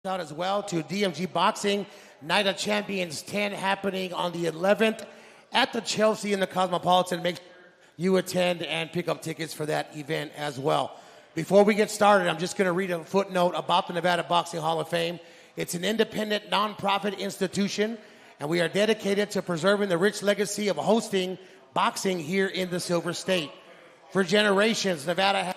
Out as well to DMG Boxing, Night of Champions 10 happening on the 11th at the Chelsea in the Cosmopolitan. Make sure you attend and pick up tickets for that event as well. Before we get started, I'm just going to read a footnote about the Nevada Boxing Hall of Fame. It's an independent, nonprofit institution, and we are dedicated to preserving the rich legacy of hosting boxing here in the Silver State. For generations, Nevada has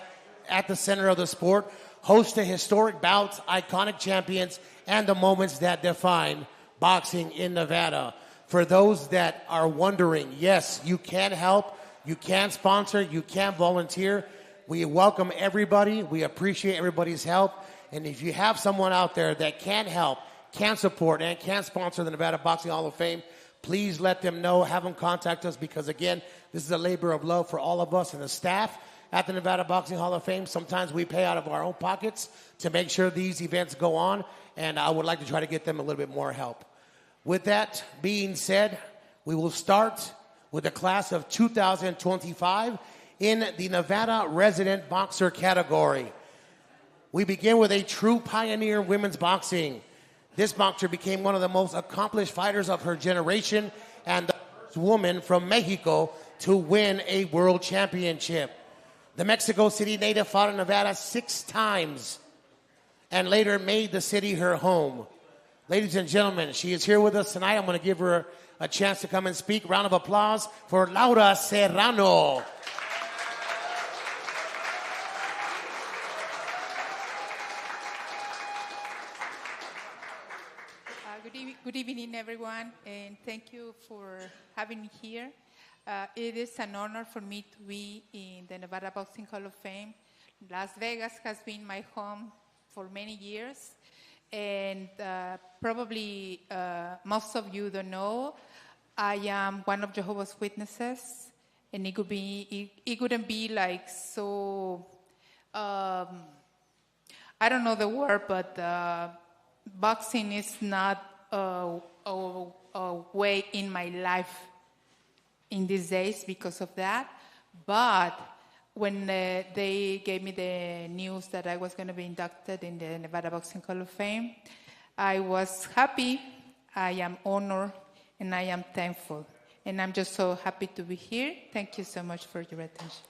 at the center of the sport, host the historic bouts, iconic champions, and the moments that define boxing in Nevada. For those that are wondering, yes, you can help, you can sponsor, you can volunteer. We welcome everybody. We appreciate everybody's help. And if you have someone out there that can help, can support, and can sponsor the Nevada Boxing Hall of Fame, please let them know, have them contact us, because again, this is a labor of love for all of us and the staff at the Nevada Boxing Hall of Fame. Sometimes we pay out of our own pockets to make sure these events go on, and I would like to try to get them a little bit more help. With that being said, we will start with the class of 2025 in the Nevada Resident Boxer category. We begin with a true pioneer in women's boxing. This boxer became one of the most accomplished fighters of her generation and the first woman from Mexico to win a world championship. The Mexico City native fought in Nevada 6 times and later made the city her home. Ladies and gentlemen, she is here with us tonight. I'm going to give her a chance to come and speak. Round of applause for Laura Serrano. Good evening, everyone, and thank you for having me here. It is an honor for me to be in the Nevada Boxing Hall of Fame. Las Vegas has been my home for many years, and probably most of you don't know, I am one of Jehovah's Witnesses, and it wouldn't be like so, I don't know the word, but boxing is not a way in my life in these days because of that. But when they gave me the news that I was going to be inducted in the Nevada Boxing Hall of Fame, I was happy, I am honored, and I am thankful. And I'm just so happy to be here. Thank you so much for your attention.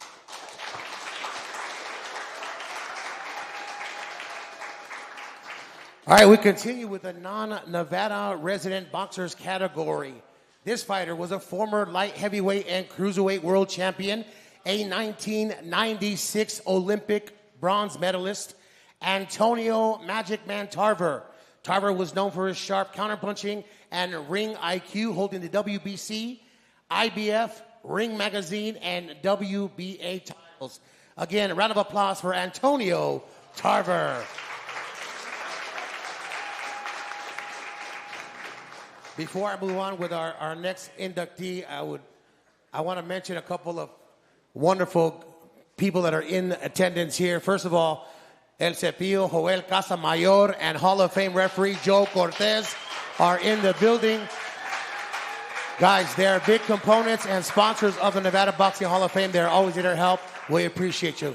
All right, we continue with the non-Nevada resident boxers category. This fighter was a former light heavyweight and cruiserweight world champion, a 1996 Olympic bronze medalist, Antonio Magic Man Tarver. Tarver was known for his sharp counterpunching and ring IQ, holding the WBC, IBF, Ring Magazine, and WBA titles. Again, a round of applause for Antonio Tarver. Before I move on with our next inductee, I want to mention a couple of wonderful people that are in attendance here. First of all, El Cepillo, Joel Casamayor, and Hall of Fame referee Joe Cortez are in the building. Guys, they're big components and sponsors of the Nevada Boxing Hall of Fame. They're always here to help. We appreciate you.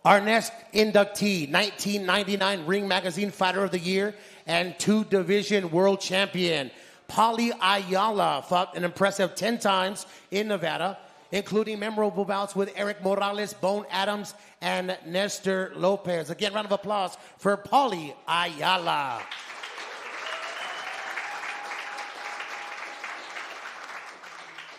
Our next inductee, 1999 Ring Magazine Fighter of the Year and 2-division world champion, Paulie Ayala, fought an impressive 10 times in Nevada, including memorable bouts with Eric Morales, Bone Adams, and Nestor Lopez. Again, round of applause for Paulie Ayala.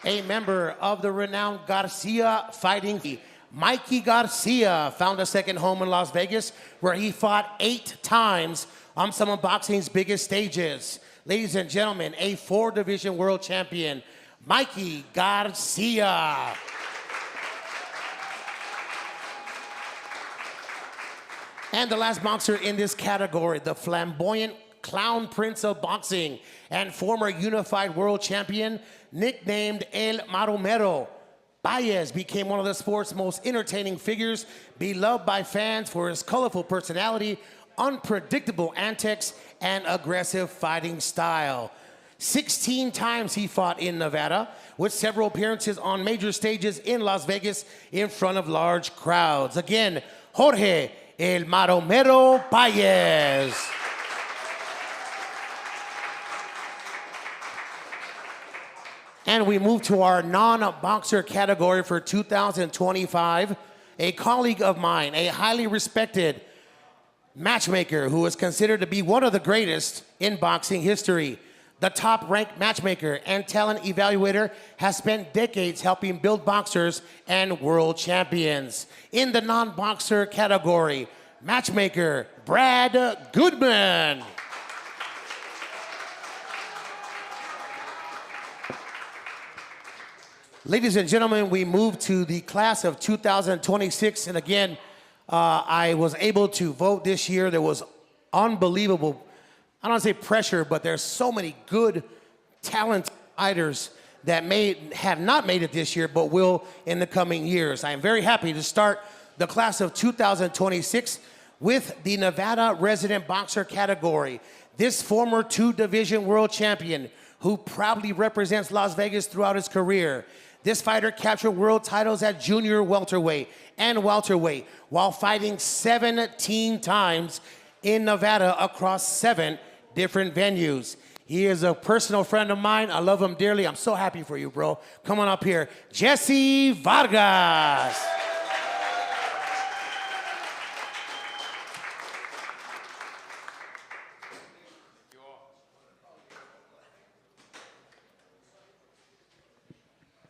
A member of the renowned Garcia Fighting Team, Mikey Garcia found a second home in Las Vegas, where he fought 8 times on some of boxing's biggest stages. Ladies and gentlemen, a 4-division world champion, Mikey Garcia. And the last boxer in this category, the flamboyant clown prince of boxing and former unified world champion, nicknamed El Maromero. Baez became one of the sport's most entertaining figures, beloved by fans for his colorful personality, unpredictable antics, and aggressive fighting style. 16 times he fought in Nevada, with several appearances on major stages in Las Vegas in front of large crowds. Again, Jorge El Maromero Paez. And we move to our non-boxer category for 2025. A colleague of mine, a highly respected matchmaker who is considered to be one of the greatest in boxing history. The top-ranked matchmaker and talent evaluator has spent decades helping build boxers and world champions. In the non-boxer category, matchmaker Brad Goodman. Ladies and gentlemen, we move to the class of 2026. And again, I was able to vote this year. There was unbelievable, I don't want to say pressure, but there's so many good, talented fighters that have not made it this year, but will in the coming years. I am very happy to start the class of 2026 with the Nevada resident boxer category. This former two-division world champion who proudly represents Las Vegas throughout his career. This fighter captured world titles at junior welterweight and welterweight while fighting 17 times in Nevada across 7 different venues. He is a personal friend of mine. I love him dearly. I'm so happy for you, bro. Come on up here. Jesse Vargas.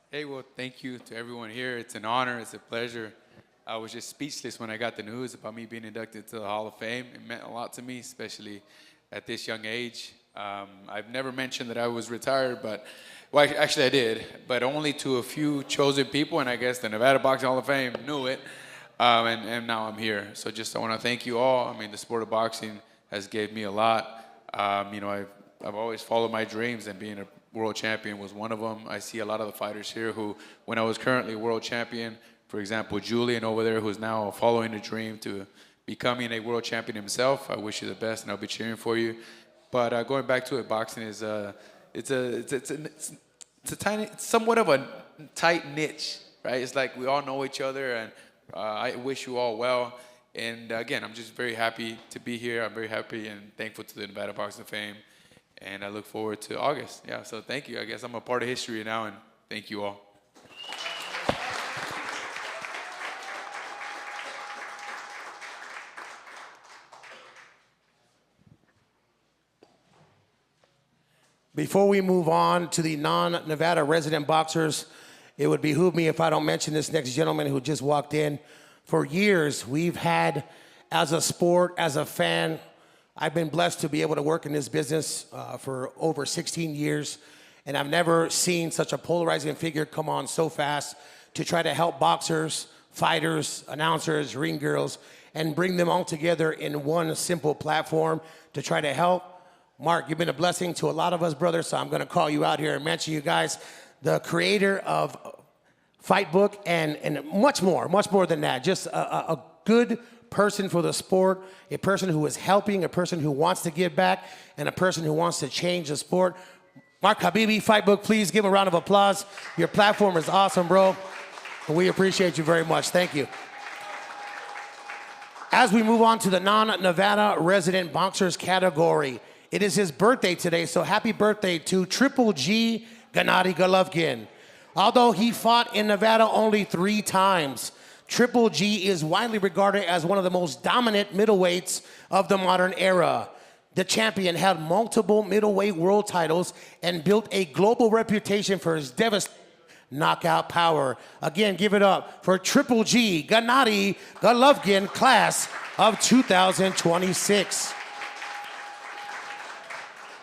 Hey, well, thank you to everyone here. It's an honor. It's a pleasure. I was just speechless when I got the news about me being inducted to the Hall of Fame. It meant a lot to me, especially at this young age. I've never mentioned that I was retired, but, well, actually I did, but only to a few chosen people, and I guess the Nevada Boxing Hall of Fame knew it, and now I'm here. So just I want to thank you all. I mean, the sport of boxing has gave me a lot. I've always followed my dreams, and being a world champion was one of them. I see a lot of the fighters here who, when I was currently world champion, for example, Julian over there, who's now following the dream to becoming a world champion himself. I wish you the best, and I'll be cheering for you. But going back to it, boxing is it's somewhat of a tight niche, right? It's like we all know each other, and I wish you all well. And again, I'm just very happy to be here. I'm very happy and thankful to the Nevada Boxing Fame. And I look forward to August. Yeah, so thank you. I guess I'm a part of history now, and thank you all. Before we move on to the non-Nevada resident boxers, it would behoove me if I don't mention this next gentleman who just walked in. For years, we've had, as a sport, as a fan, I've been blessed to be able to work in this business for over 16 years, and I've never seen such a polarizing figure come on so fast to try to help boxers, fighters, announcers, ring girls, and bring them all together in one simple platform to try to help. Mark, you've been a blessing to a lot of us, brother, so I'm going to call you out here and mention you guys, the creator of Fight Book and much more than that. Just a good person for the sport, a person who is helping, a person who wants to give back, and a person who wants to change the sport. Mark Habibi, Fight Book, please give him a round of applause. Your platform is awesome, bro. And we appreciate you very much. Thank you. As we move on to the non-Nevada resident boxers category, it is his birthday today, so happy birthday to Triple G Gennady Golovkin. Although he fought in Nevada only 3 times, Triple G is widely regarded as one of the most dominant middleweights of the modern era. The champion had multiple middleweight world titles and built a global reputation for his devastating knockout power. Again, give it up for Triple G Gennady Golovkin, class of 2026.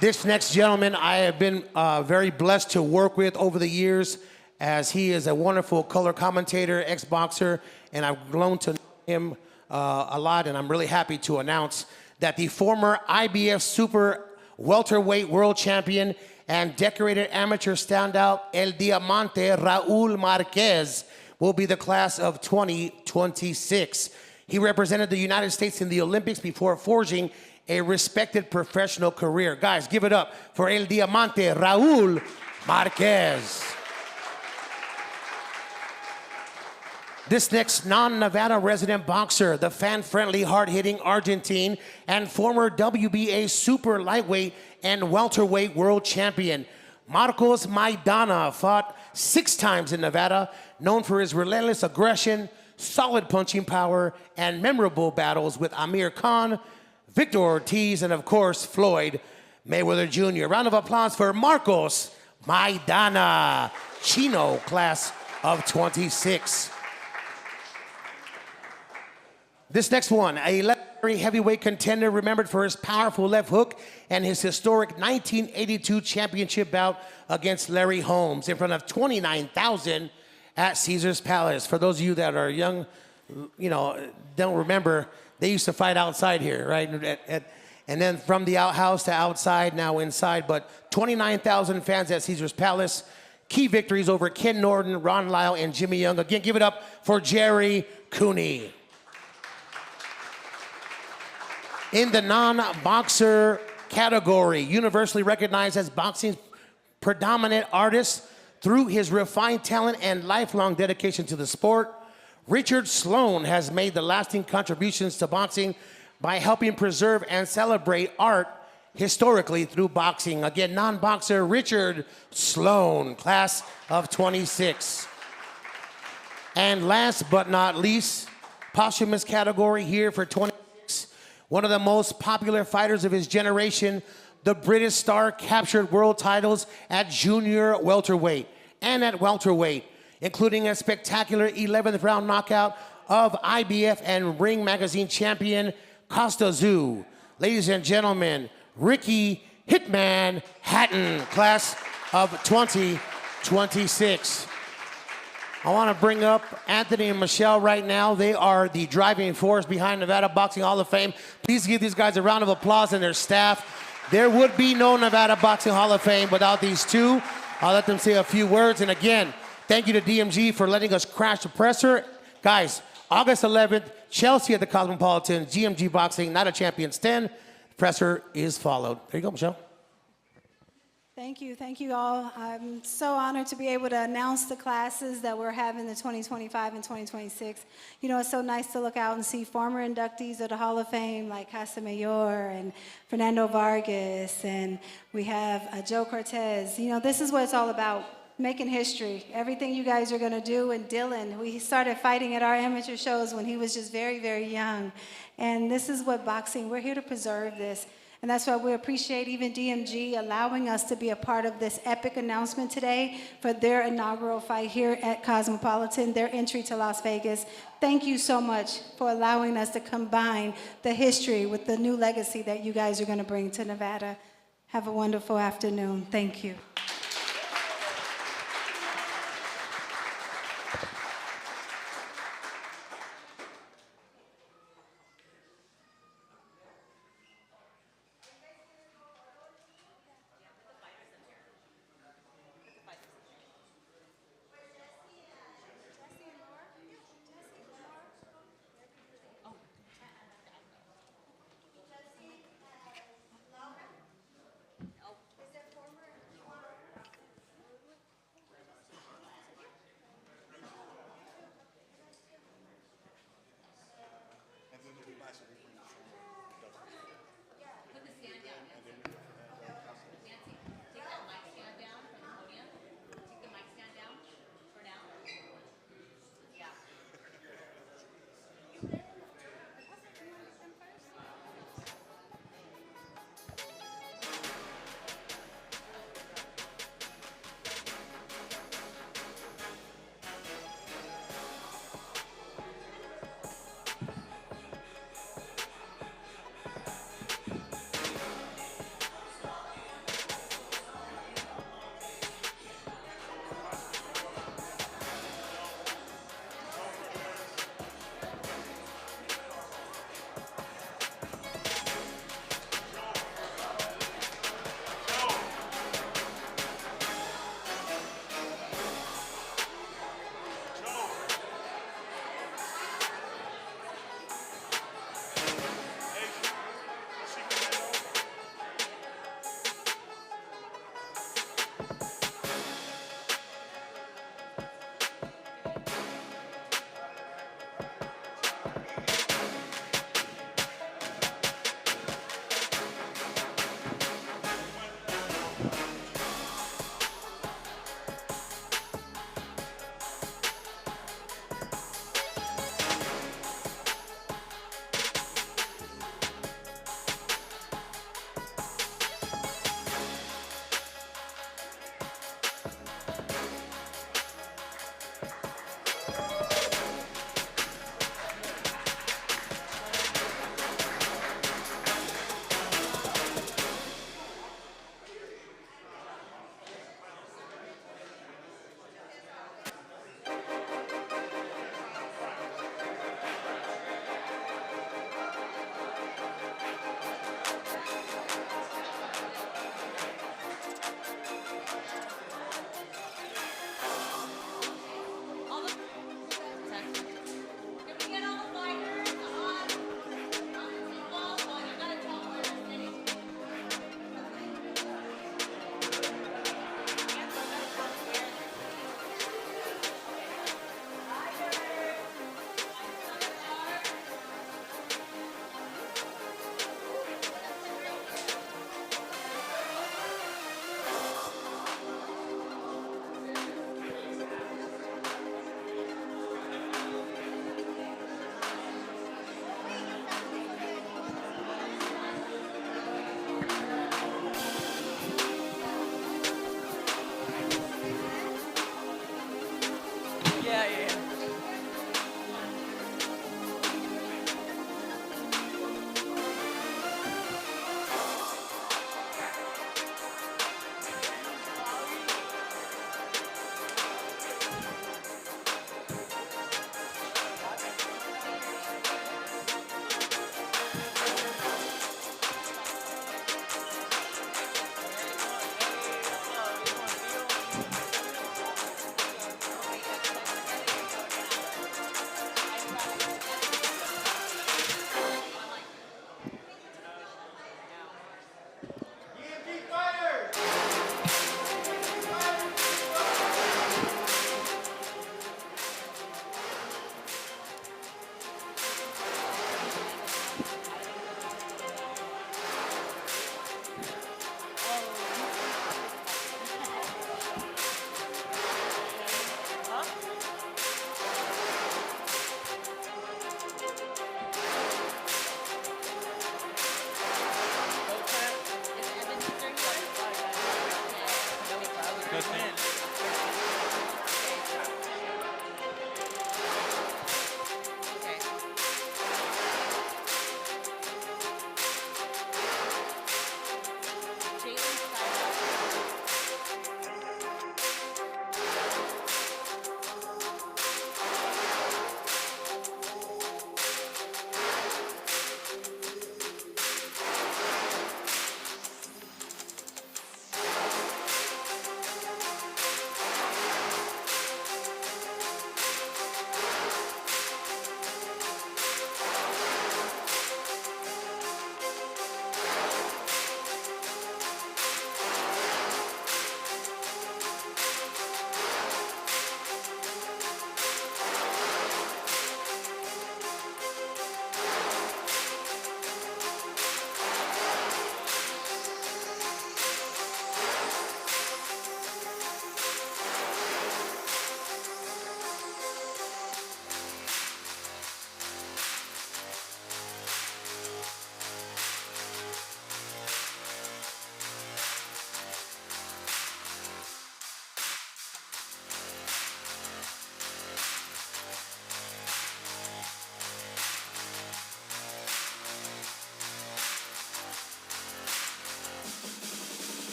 This next gentleman I have been very blessed to work with over the years, as he is a wonderful color commentator, ex-boxer, and I've grown to know him a lot, and I'm really happy to announce that the former IBF Super Welterweight World Champion and decorated amateur standout El Diamante Raul Marquez will be the class of 2026. He represented the United States in the Olympics before forging a respected professional career. Guys, give it up for El Diamante Raul Marquez. This next non-Nevada resident boxer, the fan-friendly, hard-hitting Argentine and former WBA super lightweight and welterweight world champion, Marcos Maidana fought 6 times in Nevada, known for his relentless aggression, solid punching power, and memorable battles with Amir Khan, Victor Ortiz, and of course, Floyd Mayweather Jr. Round of applause for Marcos Maidana, Chino, class of 26. This next one, a legendary heavyweight contender remembered for his powerful left hook and his historic 1982 championship bout against Larry Holmes in front of 29,000 at Caesar's Palace. For those of you that are young, don't remember, they used to fight outside here, right? And then from the outhouse to outside, now inside, but 29,000 fans at Caesar's Palace. Key victories over Ken Norton, Ron Lyle, and Jimmy Young. Again, give it up for Jerry Cooney. In the non-boxer category, universally recognized as boxing's predominant artist through his refined talent and lifelong dedication to the sport, Richard Sloan has made the lasting contributions to boxing by helping preserve and celebrate art historically through boxing. Again, non-boxer Richard Sloan, class of 26. And last but not least, posthumous category here for 26. One of the most popular fighters of his generation, the British star captured world titles at junior welterweight and at welterweight, including a spectacular 11th round knockout of IBF and Ring Magazine champion Costa Zoo. Ladies and gentlemen, Ricky Hitman Hatton, class of 2026. I want to bring up Anthony and Michelle right now. They are the driving force behind Nevada Boxing Hall of Fame. Please give these guys a round of applause and their staff. There would be no Nevada Boxing Hall of Fame without these two. I'll let them say a few words. And again, thank you to DMG for letting us crash the presser. Guys, August 11th, Chelsea at the Cosmopolitan, GMG Boxing, Night of Champions 10. The presser is followed. There you go, Michelle. Thank you all. I'm so honored to be able to announce the classes that we're having in 2025 and 2026. You know, it's so nice to look out and see former inductees of the Hall of Fame like Casamayor and Fernando Vargas, and we have Joe Cortez. You know, this is what it's all about, making history. Everything you guys are going to do, and Dylan, we started fighting at our amateur shows when he was just very, very young. And this is what boxing, we're here to preserve this. And that's why we appreciate even DMG allowing us to be a part of this epic announcement today for their inaugural fight here at Cosmopolitan, their entry to Las Vegas. Thank you so much for allowing us to combine the history with the new legacy that you guys are going to bring to Nevada. Have a wonderful afternoon. Thank you.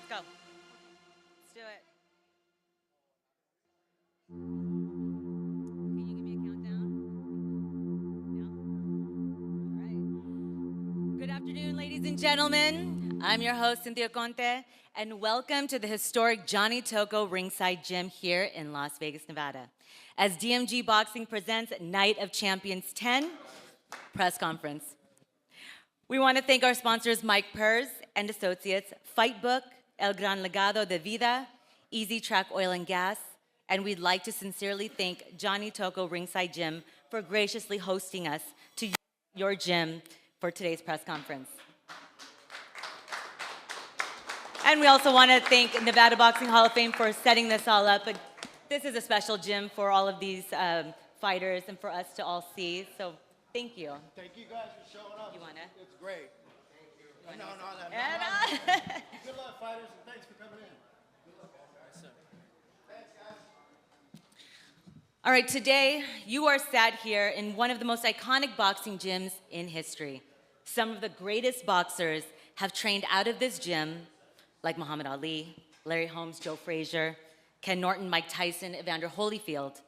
go. Let's do it. Can you give me a countdown? No? All right. Good afternoon, ladies and gentlemen. I'm your host, Cynthia Conte, and welcome to the historic Johnny Tocco Ringside Gym here in Las Vegas, Nevada, as DMG Boxing presents Night of Champions 10 press conference. We want to thank our sponsors, Mike Purrs and Associates, Fightbook, El Gran Legado de Vida, Easy Track Oil and Gas, and we'd like to sincerely thank Johnny Tocco Ringside Gym for graciously hosting us to your gym for today's press conference. And we also want to thank Nevada Boxing Hall of Fame for setting this all up. But this is a special gym for all of these fighters and for us to all see. So thank you. Thank you guys for showing up. You wanna? It's great. No. And, Good luck, fighters, and thanks for coming in. Good luck, guys. Thanks, guys. All right, today you are sat here in one of the most iconic boxing gyms in history. Some of the greatest boxers have trained out of this gym, like Muhammad Ali, Larry Holmes, Joe Frazier, Ken Norton, Mike Tyson, Evander Holyfield,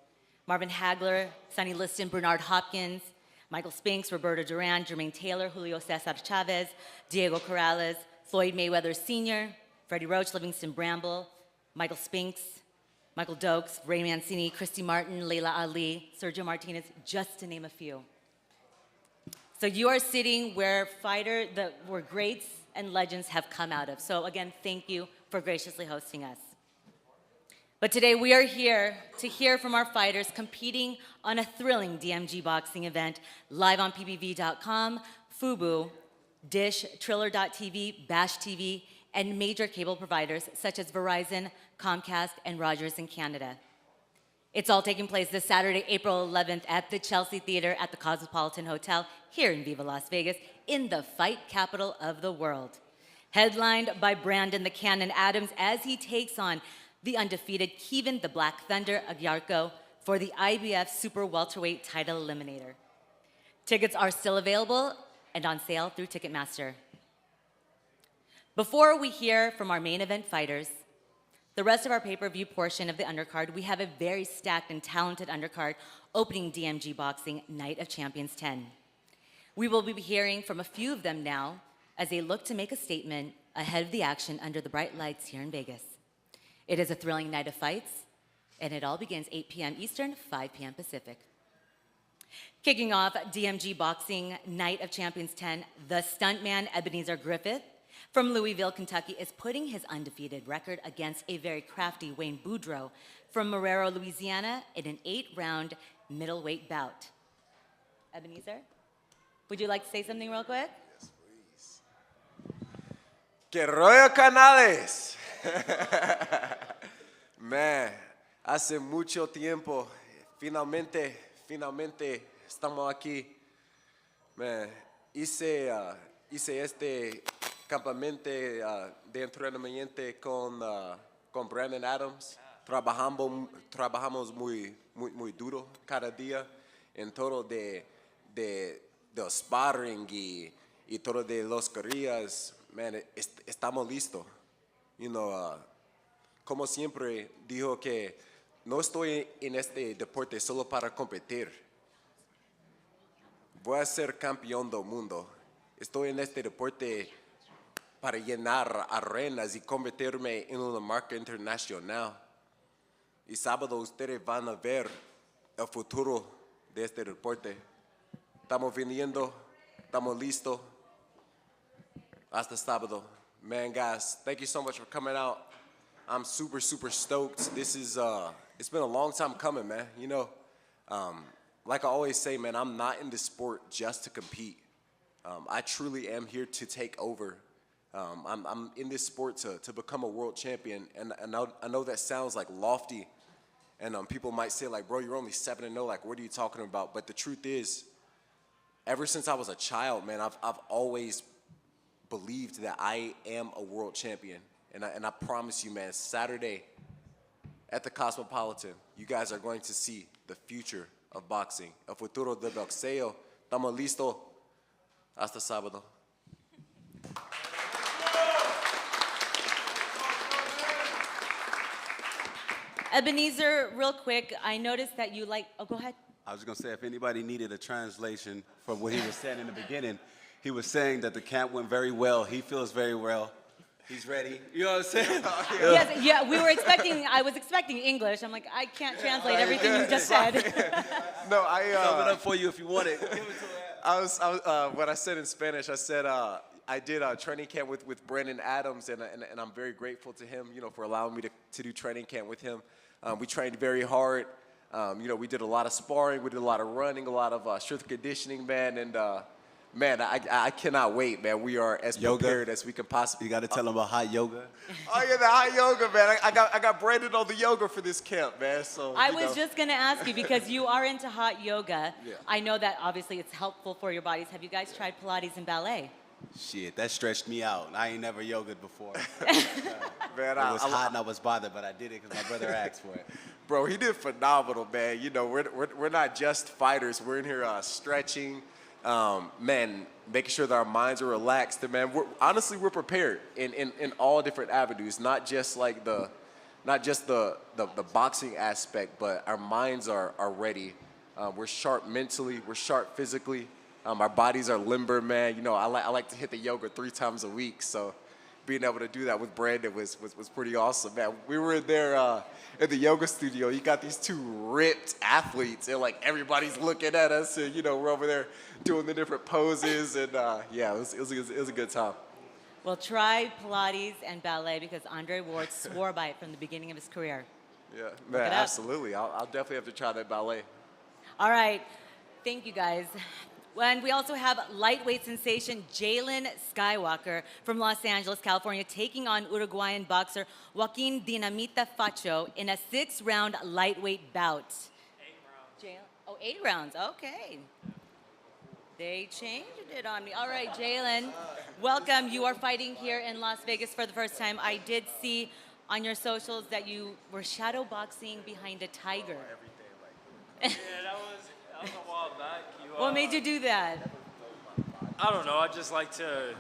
Marvin Hagler, Sonny Liston, Bernard Hopkins, Michael Spinks, Roberto Duran, Jermaine Taylor, Julio Cesar Chavez, Diego Corrales, Floyd Mayweather Sr., Freddie Roach, Livingston Bramble, Michael Spinks, Michael Dokes, Ray Mancini, Christy Martin, Layla Ali, Sergio Martinez, just to name a few. So you are sitting where where greats and legends have come out of. So again, thank you for graciously hosting us. But today we are here to hear from our fighters competing on a thrilling DMG boxing event live on PPV.com, Fubo, Dish, Triller.tv, Bash TV, and major cable providers such as Verizon, Comcast, and Rogers in Canada. It's all taking place this Saturday, April 11th at the Chelsea Theater at the Cosmopolitan Hotel here in Viva Las Vegas in the fight capital of the world. Headlined by Brandon the Cannon Adams as he takes on the undefeated Kevin the Black Thunder Agyarko for the IBF Super Welterweight title eliminator. Tickets are still available and on sale through Ticketmaster. Before we hear from our main event fighters, the rest of our pay-per-view portion of the undercard, we have a very stacked and talented undercard opening DMG Boxing Night of Champions 10. We will be hearing from a few of them now as they look to make a statement ahead of the action under the bright lights here in Vegas. It is a thrilling night of fights, and it all begins 8 p.m. Eastern, 5 p.m. Pacific. Kicking off DMG Boxing Night of Champions 10, the stuntman Ebenezer Griffith from Louisville, Kentucky, is putting his undefeated record against a very crafty Wayne Boudreaux from Marrero, Louisiana, in an 8-round middleweight bout. Ebenezer, would you like to say something real quick? Yes, please. Que rollo, canales. Man, hace mucho tiempo, finalmente estamos aquí. Man, hice este campamento de entrenamiento con Brandon Adams. Trabajamos muy duro cada día en todo de sparring y todo de los guerrillas. Man, estamos listos. You know, como siempre dijo que no estoy en este deporte solo para competir. Voy a ser campeón del mundo. Estoy en este deporte para llenar arenas y convertirme en una marca internacional. Y sábado ustedes van a ver el futuro de este deporte. Estamos viniendo, estamos listos. Hasta sábado. Man, guys, thank you so much for coming out. I'm super stoked. This is, it's been a long time coming, man. You know, like I always say, man, I'm not in this sport just to compete. I truly am here to take over. I'm in this sport to become a world champion. And I know that sounds like lofty. And people might say like, bro, you're only 7-0. Like, what are you talking about? But the truth is, ever since I was a child, man, I've always believed that I am a world champion. And I promise you, man, Saturday at the Cosmopolitan, you guys are going to see the future of boxing. El futuro del boxeo. Estamos listos. Hasta sábado. Ebenezer, real quick, I noticed that you like, oh, go ahead. I was going to say, if anybody needed a translation from what he was saying in the beginning, he was saying that the camp went very well. He feels very well. He's ready. You know what I'm saying? Yes, yeah, I was expecting English. I'm like, I can't translate everything you just said. No, Sum it up for you if you want it. Give it to him. what I said in Spanish, I said I did a training camp with Brandon Adams, and I'm very grateful to him, for allowing me to do training camp with him. We trained very hard. We did a lot of sparring, we did a lot of running, a lot of strength conditioning, man, and man, I cannot wait, man. We are as prepared as we can possibly. You got to tell him about hot yoga. Oh yeah, the hot yoga, man. I got Brandon on the yoga for this camp, man. So I was just going to ask you, because you are into hot yoga. Yeah. I know that obviously it's helpful for your bodies. Have you guys tried Pilates and ballet? Shit, that stretched me out. I ain't never yogaed before. man, It was hot and I was bothered, but I did it because my brother asked for it. Bro, he did phenomenal, man. We're not just fighters. We're in here stretching, man, making sure that our minds are relaxed. And man, we're prepared in all different avenues, not just the boxing aspect, but our minds are ready. We're sharp mentally, we're sharp physically. Our bodies are limber, man. I like to hit the yoga 3 times a week, so being able to do that with Brandon was pretty awesome, man. We were in there in the yoga studio. You got these 2 ripped athletes, and like everybody's looking at us, and we're over there doing the different poses, and yeah, it was a good time. Well, try Pilates and ballet, because Andre Ward swore by it from the beginning of his career. Yeah, man, absolutely. I'll definitely have to try that ballet. All right. Thank you, guys. And we also have lightweight sensation Jalen Skywalker from Los Angeles, California, taking on Uruguayan boxer Joaquin Dinamita Facho in a 6-round lightweight bout. 8 rounds. 8 rounds. Okay. They changed it on me. All right, Jalen, welcome. You are fighting here in Las Vegas for the first time. I did see on your socials that you were shadow boxing behind a tiger. Yeah, that was a while back. What made you do that? I don't know. I just like to,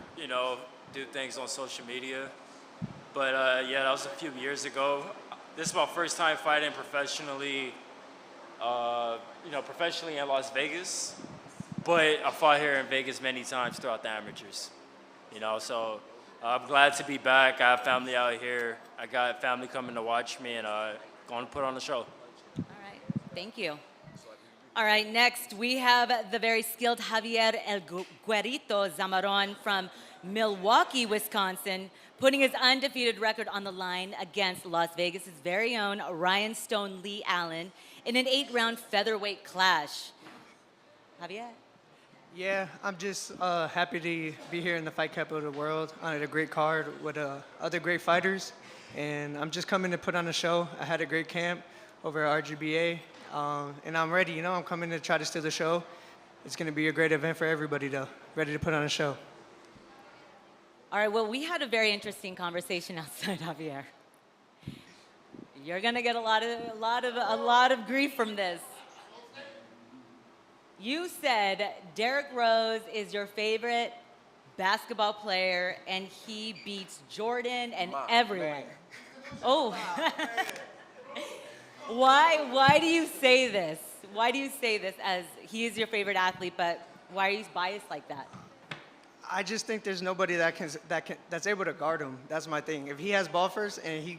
do things on social media. But yeah, that was a few years ago. This is my first time fighting professionally, professionally in Las Vegas. But I fought here in Vegas many times throughout the amateurs. So I'm glad to be back. I have family out here. I got family coming to watch me, and going to put on the show. All right. Thank you. All right, next we have the very skilled Javier El Guerrito Zamaron from Milwaukee, Wisconsin, putting his undefeated record on the line against Las Vegas' very own Ryan Stone Lee Allen in an 8-round featherweight clash. Javier? Yeah, I'm just happy to be here in the fight capital of the world on a great card with other great fighters. And I'm just coming to put on a show. I had a great camp over at RGBA. And I'm ready, I'm coming to try to steal the show. It's going to be a great event for everybody, though. Ready to put on a show. All right, well, we had a very interesting conversation outside, Javier. You're going to get a lot of grief from this. You said Derrick Rose is your favorite basketball player, and he beats Jordan and everyone. Oh. Why do you say this? Why do you say this as he is your favorite athlete, but why are you biased like that? I just think there's nobody that's able to guard him. That's my thing. If he has ball first and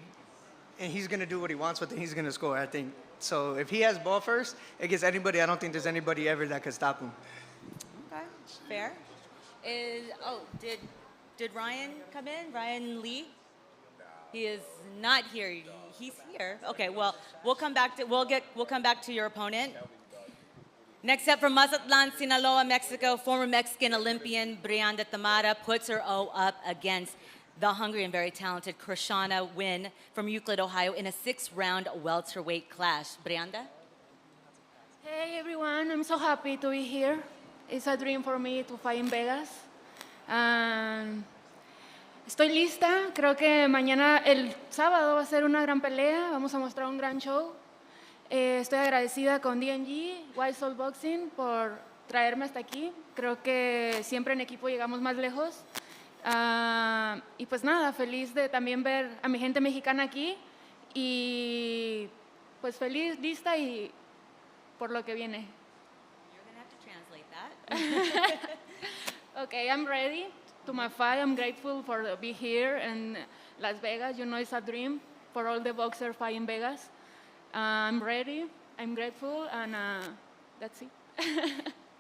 he's going to do what he wants with it, he's going to score, I think. So if he has ball first against anybody, I don't think there's anybody ever that could stop him. Okay, fair. Did Ryan come in? Ryan Lee? He is not here. He's here. Okay, well, we'll come back to your opponent. Next up from Mazatlan, Sinaloa, Mexico, former Mexican Olympian Brianda Tamara puts her O up against the hungry and very talented Krishana Wynn from Euclid, Ohio in a 6-round welterweight clash. Brianda? Hey everyone, I'm so happy to be here. It's a dream for me to fight in Vegas. Estoy lista, creo que mañana, el sábado, va a ser una gran pelea, vamos a mostrar un gran show. Estoy agradecida con D&G, Wild Soul Boxing, por traerme hasta aquí. Creo que siempre en equipo llegamos más lejos. Y pues nada, feliz de también ver a mi gente mexicana aquí y pues feliz, lista y por lo que viene. You're going to have to translate that. Okay, I'm ready to my fight. I'm grateful for be here in Las Vegas. You know, it's a dream for all the boxers fight in Vegas. I'm ready. I'm grateful, and that's it.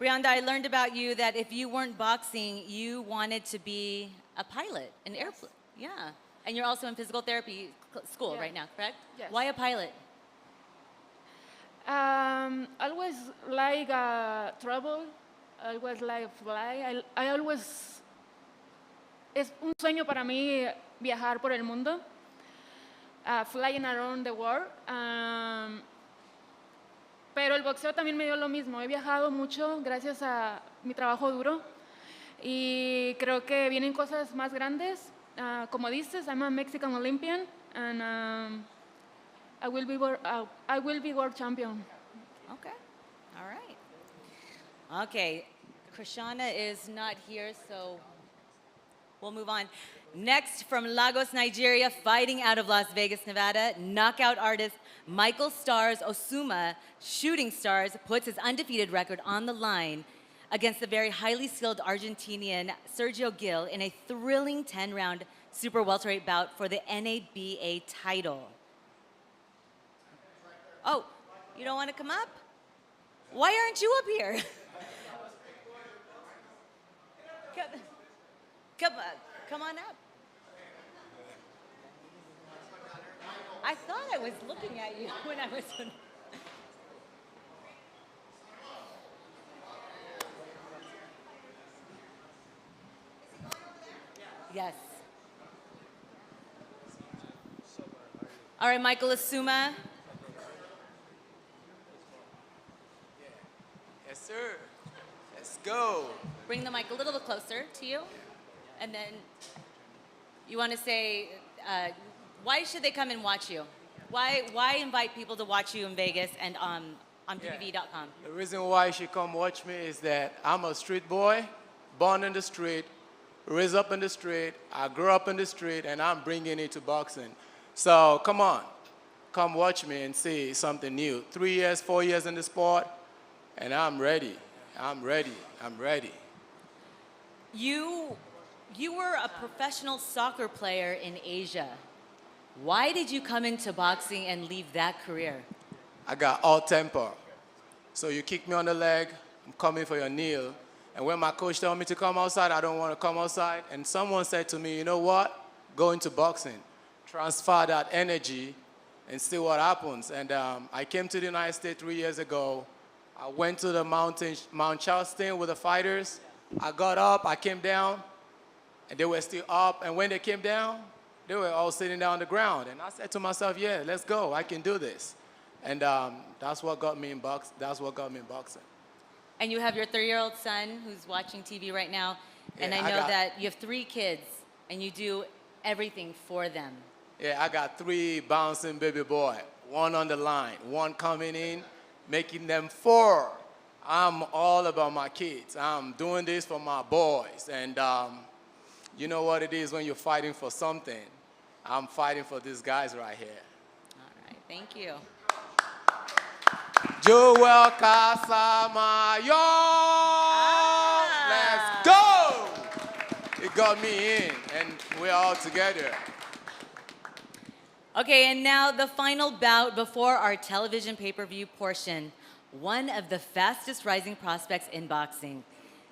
Brianda, I learned about you that if you weren't boxing, you wanted to be a pilot, an airplane. Yeah. And you're also in physical therapy school right now, correct? Yes. Why a pilot? Always like travel. Always like fly. I always es un sueño para mí viajar por el mundo, flying around the world. Pero el boxeo también me dio lo mismo. He viajado mucho gracias a mi trabajo duro y creo que vienen cosas más grandes. Como dices, I'm a Mexican Olympian and I will be world champion. Okay. All right. Okay. Krishana is not here, so we'll move on. Next, from Lagos, Nigeria, fighting out of Las Vegas, Nevada, knockout artist Michael Stars Osuma, Shooting Stars, puts his undefeated record on the line against the very highly skilled Argentinian Sergio Gil in a thrilling 10-round super welterweight bout for the NABA title. Oh, you don't want to come up? Why aren't you up here? Come on up. I thought I was looking at you when I was. Yes. All right, Michael Asuma. Yes, sir. Let's go. Bring the mic a little bit closer to you. And then you want to say, why should they come and watch you? Why invite people to watch you in Vegas and on PPV.com? The reason why you should come watch me is that I'm a street boy, born in the street, raised up in the street. I grew up in the street, and I'm bringing it to boxing. So come on, come watch me and see something new. 3 years, 4 years in the sport, and I'm ready. I'm ready. I'm ready. You were a professional soccer player in Asia. Why did you come into boxing and leave that career? I got all temper. So you kick me on the leg, I'm coming for your kneel. And when my coach told me to come outside, I don't want to come outside. And someone said to me, you know what? Go into boxing. Transfer that energy and see what happens. And I came to the United States 3 years ago. I went to the Mount Charleston with the fighters. I got up, I came down, and they were still up. And when they came down, they were all sitting down on the ground. And I said to myself, yeah, let's go. I can do this. And that's what got me in boxing. That's what got me in boxing. And you have your 3-year-old son who's watching TV right now. And Yeah, I know that you have 3 kids, and you do everything for them. Yeah, I got 3 bouncing baby boy. 1 on the line, 1 coming in, making them 4. I'm all about my kids. I'm doing this for my boys. And you know what it is when you're fighting for something. I'm fighting for these guys right here. All right, thank you. Joel Casamayo! Let's go! It got me in, and we're all together. Okay, and now the final bout before our television pay-per-view portion. One of the fastest rising prospects in boxing.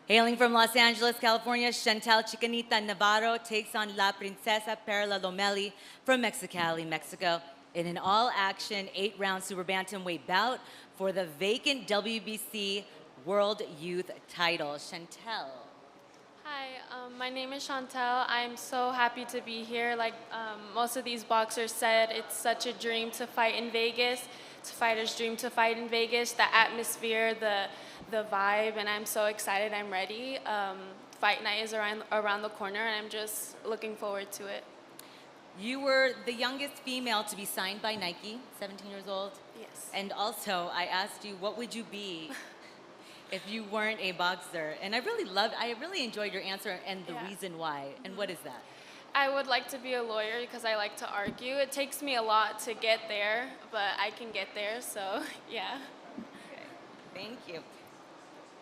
Hailing from Los Angeles, California, Chantal Chicanita Navarro takes on La Princesa Perla Lomelli from Mexicali, Mexico, in an all-action 8-round super bantamweight bout for the vacant WBC World Youth title. Chantal. Hi, my name is Chantal. I'm so happy to be here. Like most of these boxers said, it's such a dream to fight in Vegas. It's a fighter's dream to fight in Vegas. The atmosphere, the vibe, and I'm so excited. I'm ready. Fight night is around the corner, and I'm just looking forward to it. You were the youngest female to be signed by Nike, 17 years old. Yes. And also, I asked you, what would you be if you weren't a boxer? And I really enjoyed your answer and the reason why. And what is that? I would like to be a lawyer because I like to argue. It takes me a lot to get there, but I can get there, so yeah. Thank you.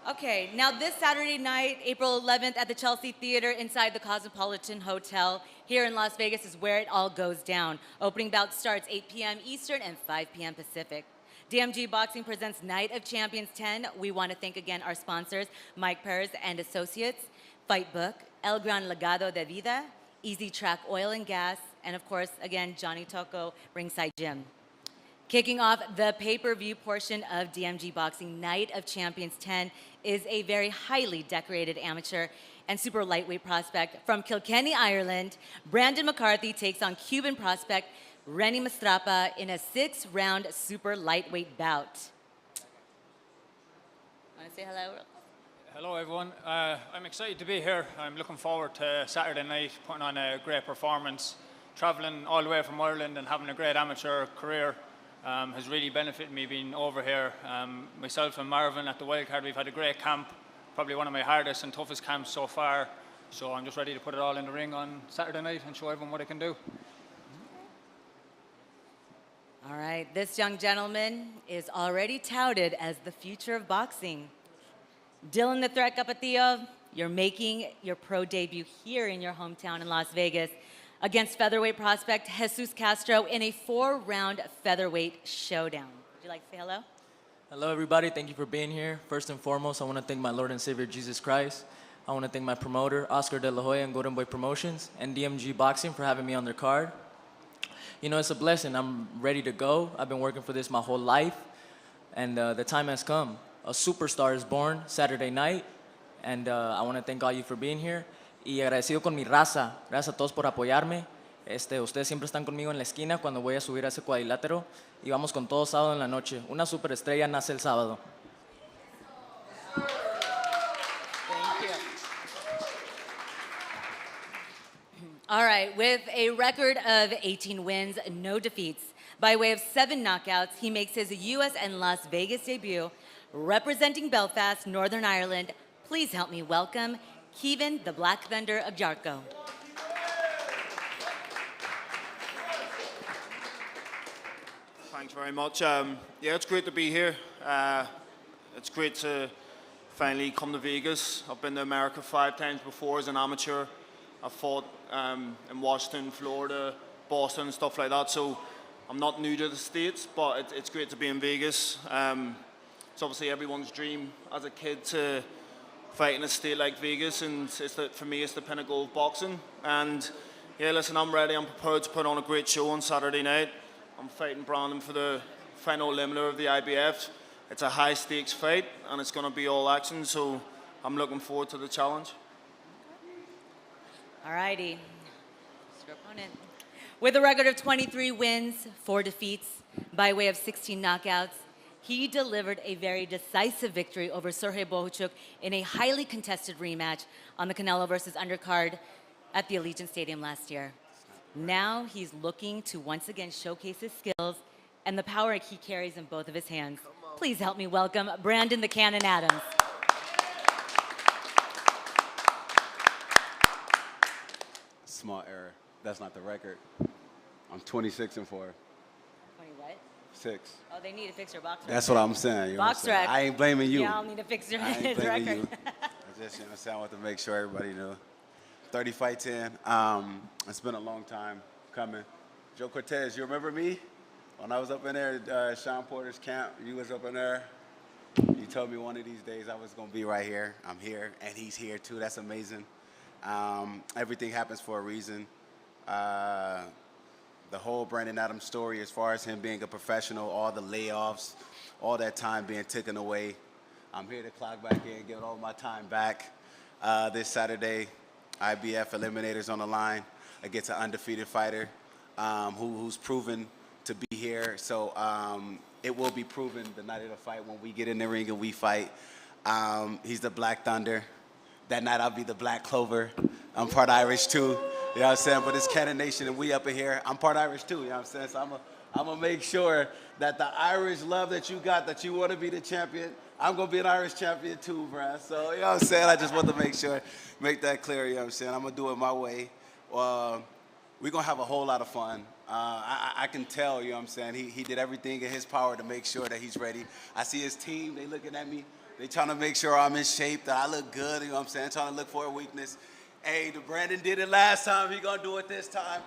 Okay, now this Saturday night, April 11th, at the Chelsea Theater inside the Cosmopolitan Hotel here in Las Vegas is where it all goes down. Opening bout starts 8 p.m. Eastern and 5 p.m. Pacific. DMG Boxing presents Night of Champions 10. We want to thank again our sponsors, Mike Perez and Associates, Fight Book, El Gran Legado de Vida, Easy Track Oil and Gas, and of course, again, Johnny Tocco, Ringside Gym. Kicking off the pay-per-view portion of DMG Boxing Night of Champions 10 is a very highly decorated amateur and super lightweight prospect from Kilkenny, Ireland. Brandon McCarthy takes on Cuban prospect Renny Mastrapa in a 6-round super lightweight bout. Want to say hello? Hello, everyone. I'm excited to be here. I'm looking forward to Saturday night, putting on a great performance. Traveling all the way from Ireland and having a great amateur career has really benefited me being over here. Myself and Marvin at the Wildcard, we've had a great camp, probably one of my hardest and toughest camps so far. So I'm just ready to put it all in the ring on Saturday night and show everyone what I can do. All right, this young gentleman is already touted as the future of boxing. Dylan the Threat Capetillo, you're making your pro debut here in your hometown in Las Vegas against featherweight prospect Jesus Castro in a 4-round featherweight showdown. Would you like to say hello? Hello, everybody. Thank you for being here. First and foremost, I want to thank my Lord and Savior, Jesus Christ. I want to thank my promoter, Oscar De La Hoya and Golden Boy Promotions, and DMG Boxing for having me on their card. You know, it's a blessing. I'm ready to go. I've been working for this my whole life, and the time has come. A superstar is born Saturday night, and I want to thank all you for being here. Y agradecido con mi raza. Gracias a todos por apoyarme. Ustedes siempre están conmigo en la esquina cuando voy a subir a ese cuadrilátero. Y vamos con todo sábado en la noche. Una superestrella nace el sábado. All right, with a record of 18 wins, no defeats, by way of 7 knockouts, he makes his U.S. and Las Vegas debut. Representing Belfast, Northern Ireland, please help me welcome Kevin the Black Thunder Agyarko. Thanks very much. Yeah, it's great to be here. It's great to finally come to Vegas. I've been to America 5 times before as an amateur. I've fought in Washington, Florida, Boston, stuff like that. So I'm not new to the States, but it's great to be in Vegas. It's obviously everyone's dream as a kid to fight in a state like Vegas, and for me, it's the pinnacle of boxing. And yeah, listen, I'm ready. I'm prepared to put on a great show on Saturday night. I'm fighting Brandon for the final limiter of the IBF. It's a high-stakes fight, and it's going to be all action, so I'm looking forward to the challenge. All righty. Your opponent. With a record of 23 wins, 4 defeats, by way of 16 knockouts, he delivered a very decisive victory over Sergey Bohuchuk in a highly contested rematch on the Canelo versus undercard at the Allegiant Stadium last year. Now he's looking to once again showcase his skills and the power he carries in both of his hands. Please help me welcome Brandon the Cannon Adams. Small error. That's not the record. I'm 26-4. 20 what? 6. Oh, they need to fix your box record. That's what I'm saying. You know Box what I'm saying? rec. I ain't blaming you. Y'all need to fix your I ain't his blaming record. you. I just, you know what I'm saying? I want to make sure everybody knew. 30 fights in. It's been a long time coming. Joe Cortez, you remember me? When I was up in there at Sean Porter's camp, you was up in there. You told me one of these days I was going to be right here. I'm here, and he's here too. That's amazing. Everything happens for a reason. The whole Brandon Adams story, as far as him being a professional, all the layoffs, all that time being taken away. I'm here to clock back in, get all my time back. This Saturday, IBF Eliminators on the line against an undefeated fighter who's proven to be here. So it will be proven the night of the fight when we get in the ring and we fight. He's the Black Thunder. That night I'll be the Black Clover. I'm part Irish too. You know what I'm saying? But it's Cannon Nation and we up in here. I'm part Irish too, you know what I'm saying? So I'm gonna make sure that the Irish love that you got, that you want to be the champion, I'm gonna be an Irish champion too, bruh. So, you know what I'm saying? I just want to make that clear, you know what I'm saying? I'm gonna do it my way. we're going to have a whole lot of fun. I can tell, you know what I'm saying, he did everything in his power to make sure that he's ready. I see his team, they looking at me. They trying to make sure I'm in shape, that I look good, you know what I'm saying, trying to look for a weakness. Hey, the Brandon did it last time, he going to do it this time.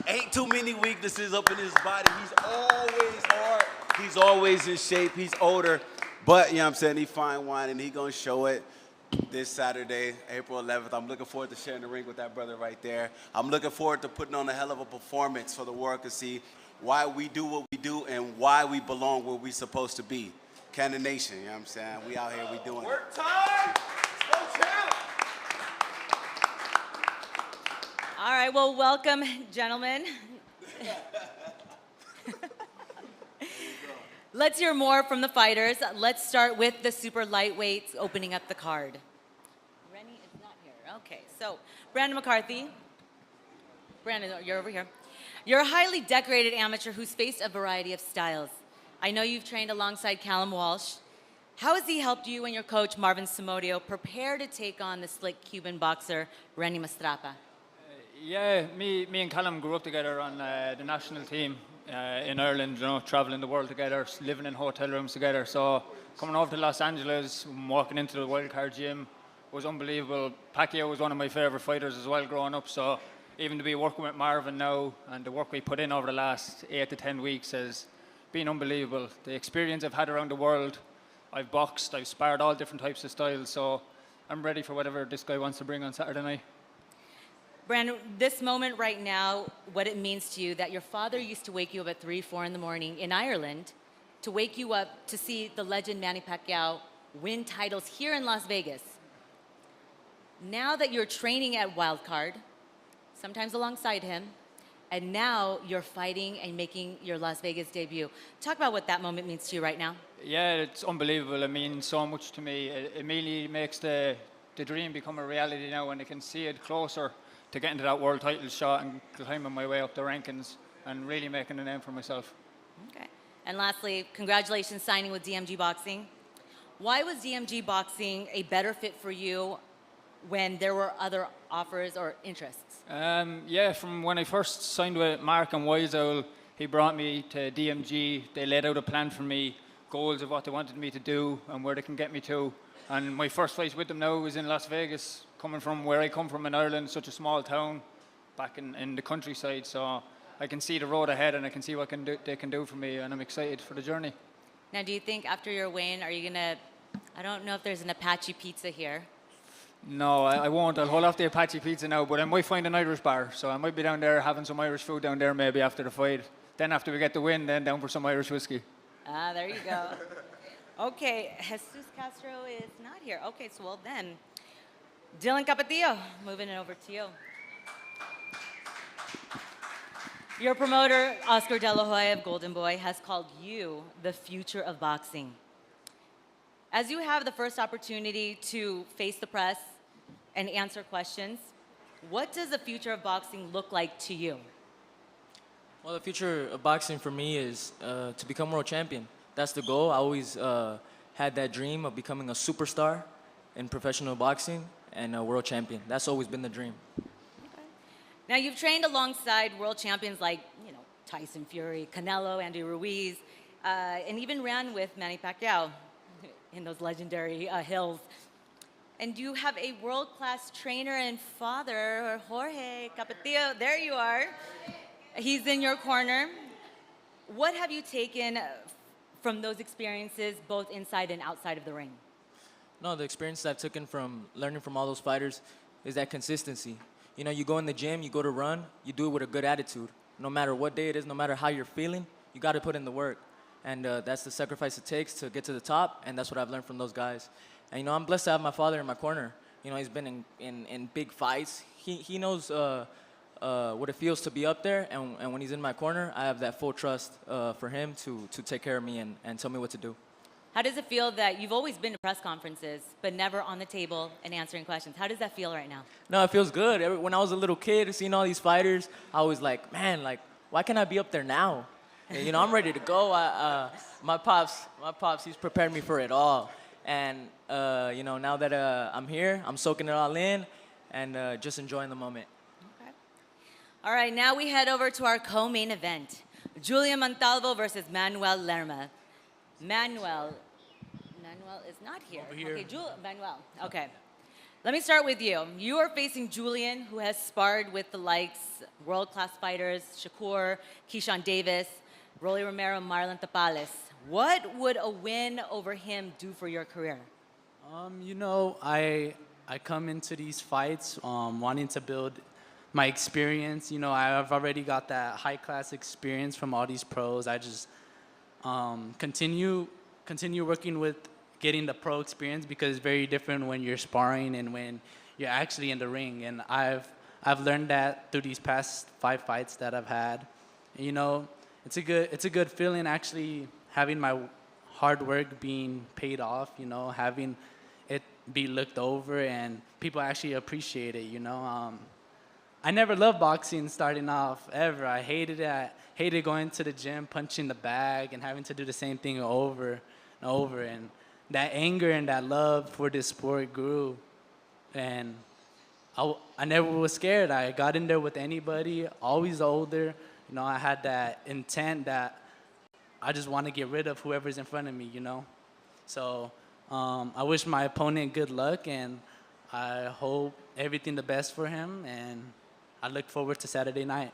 Ain't too many weaknesses up in his body. He's always hard. He's always in shape. He's older. But, you know what I'm saying, he fine wine, and he going to show it this Saturday, April 11th. I'm looking forward to sharing the ring with that brother right there. I'm looking forward to putting on a hell of a performance so the world can see why we do what we do and why we belong where we supposed to be. Cannon Nation, you know what I'm saying? We out here, we doing it. Work time! Go champ! All right, well, welcome, gentlemen. Let's hear more from the fighters. Let's start with the super lightweights opening up the card. Rennie is not here. Okay, so Brandon McCarthy. Brandon, you're over here. You're a highly decorated amateur who's faced a variety of styles. I know you've trained alongside Callum Walsh. How has he helped you and your coach, Marvin Samodio, prepare to take on the slick Cuban boxer, Rennie Mastrapa? Yeah, me and Callum grew up together on the national team in Ireland, you know, traveling the world together, living in hotel rooms together. So coming over to Los Angeles, walking into the wildcard gym was unbelievable. Pacquiao was one of my favorite fighters as well growing up. So even to be working with Marvin now and the work we put in over the last 8 to 10 weeks has been unbelievable. The experience I've had around the world, I've boxed, I've sparred all different types of styles. So I'm ready for whatever this guy wants to bring on Saturday night. Brandon, this moment right now, what it means to you that your father used to wake you up at 3, 4 in the morning in Ireland to wake you up to see the legend Manny Pacquiao win titles here in Las Vegas. Now that you're training at Wildcard, sometimes alongside him, and now you're fighting and making your Las Vegas debut. Talk about what that moment means to you right now. Yeah, it's unbelievable. It means so much to me. It immediately makes the dream become a reality now, and I can see it closer to getting to that world title shot and climbing my way up the rankings and really making a name for myself. Okay. And lastly, congratulations signing with DMG Boxing. Why was DMG Boxing a better fit for you when there were other offers or interests? Yeah, from when I first signed with Mark and Wiseowl, he brought me to DMG. They laid out a plan for me, goals of what they wanted me to do and where they can get me to. And my first fight with them now was in Las Vegas, coming from where I come from in Ireland, such a small town, back in the countryside. So I can see the road ahead and I can see what they can do for me, and I'm excited for the journey. Now, do you think after your win, are you going to, I don't know if there's an Apache pizza here. No, I won't. I'll hold off the Apache pizza now, but I might find an Irish bar. So I might be down there having some Irish food down there maybe after the fight. Then after we get the win, then down for some Irish whiskey. Ah, there you go. Okay, Jesus Castro is not here. Okay, so well then, Dylan Capetillo, moving it over to you. Your promoter, Oscar De La Hoya of Golden Boy, has called you the future of boxing. As you have the first opportunity to face the press and answer questions, what does the future of boxing look like to you? Well, the future of boxing for me is to become world champion. That's the goal. I always had that dream of becoming a superstar in professional boxing and a world champion. That's always been the dream. Okay. Now, you've trained alongside world champions like, Tyson Fury, Canelo, Andy Ruiz, and even ran with Manny Pacquiao in those legendary hills. And you have a world-class trainer and father, Jorge Capetillo. There you are. He's in your corner. What have you taken from those experiences, both inside and outside of the ring? No, the experience I've taken from learning from all those fighters is that consistency. You go in the gym, you go to run, you do it with a good attitude. No matter what day it is, no matter how you're feeling, you got to put in the work. And that's the sacrifice it takes to get to the top, and that's what I've learned from those guys. And, I'm blessed to have my father in my corner. He's been in big fights. He knows what it feels to be up there, and when he's in my corner, I have that full trust for him to take care of me and tell me what to do. How does it feel that you've always been to press conferences, but never on the table and answering questions? How does that feel right now? No, it feels good. When I was a little kid, seeing all these fighters, I was like, man, why can't I be up there now? And, I'm ready to go. My pops, he's prepared me for it all. And, now that I'm here, I'm soaking it all in and just enjoying the moment. Okay. All right, now we head over to our co-main event. Julian Montalvo versus Manuel Lerma. Manuel is not here. Over here. Okay, Manuel, okay. Let me start with you. You are facing Julian, who has sparred with the likes world-class fighters, Shakur, Keyshawn Davis, Rolly Romero, Marlon Tapales. What would a win over him do for your career? You know, I come into these fights wanting to build my experience. You know, I've already got that high-class experience from all these pros. I just continue working with getting the pro experience, because it's very different when you're sparring and when you're actually in the ring. And I've learned that through these past 5 fights that I've had. You know, it's a good feeling actually having my hard work being paid off. You know, having it be looked over and people actually appreciate it. You know, I never loved boxing starting off ever. I hated it. I hated going to the gym, punching the bag, and having to do the same thing over and over. And that anger and that love for this sport grew. And I never was scared. I got in there with anybody, always older. You know, I had that intent that I just want to get rid of whoever's in front of me, you know. So I wish my opponent good luck, and I hope everything the best for him, and I look forward to Saturday night.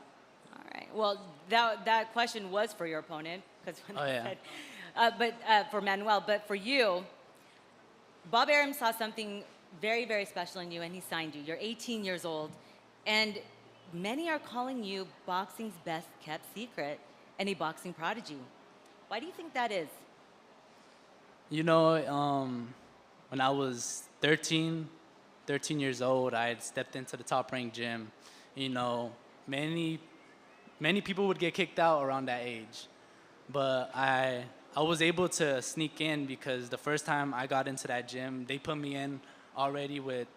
All right. Well, that question was for your opponent, because when I said, but for Manuel, but for you, Bob Arum saw something very, very special in you, and he signed you. You're 18 years old, and many are calling you boxing's best kept secret and a boxing prodigy. Why do you think that is? You know, when I was 13 years old, I had stepped into the top-ranked gym. You know, many people would get kicked out around that age. But I was able to sneak in because the first time I got into that gym, they put me in already with,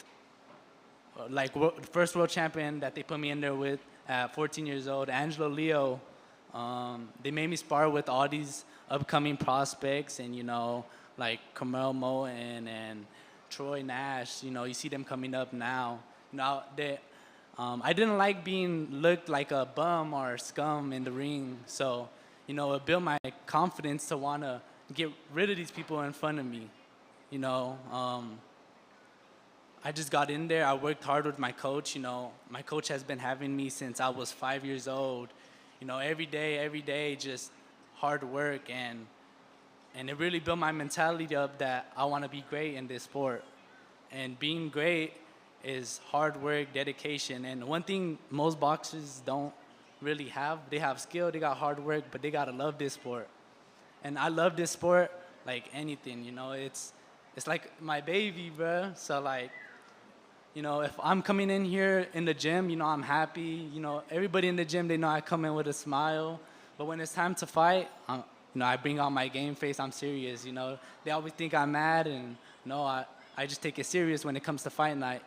like, the first world champion that they put me in there with at 14 years old, Angelo Leo. They made me spar with all these upcoming prospects, and, you know, like Carmel Moen and Troy Nash. You know, you see them coming up now. Now, I didn't like being looked like a bum or scum in the ring. So, you know, it built my confidence to want to get rid of these people in front of me. You know, I just got in there. I worked hard with my coach. You know, my coach has been having me since I was 5 years old. You know, every day, just hard work. And it really built my mentality up that I want to be great in this sport. And being great is hard work, dedication. And one thing most boxers don't really have, they have skill, they got hard work, but they got to love this sport. And I love this sport like anything, you know. It's like my baby, bro. So, like, you know, if I'm coming in here in the gym, you know, I'm happy. You know, everybody in the gym, they know I come in with a smile. But when it's time to fight, you know, I bring out my game face. I'm serious, you know. They always think I'm mad, and no, I just take it serious when it comes to fight night.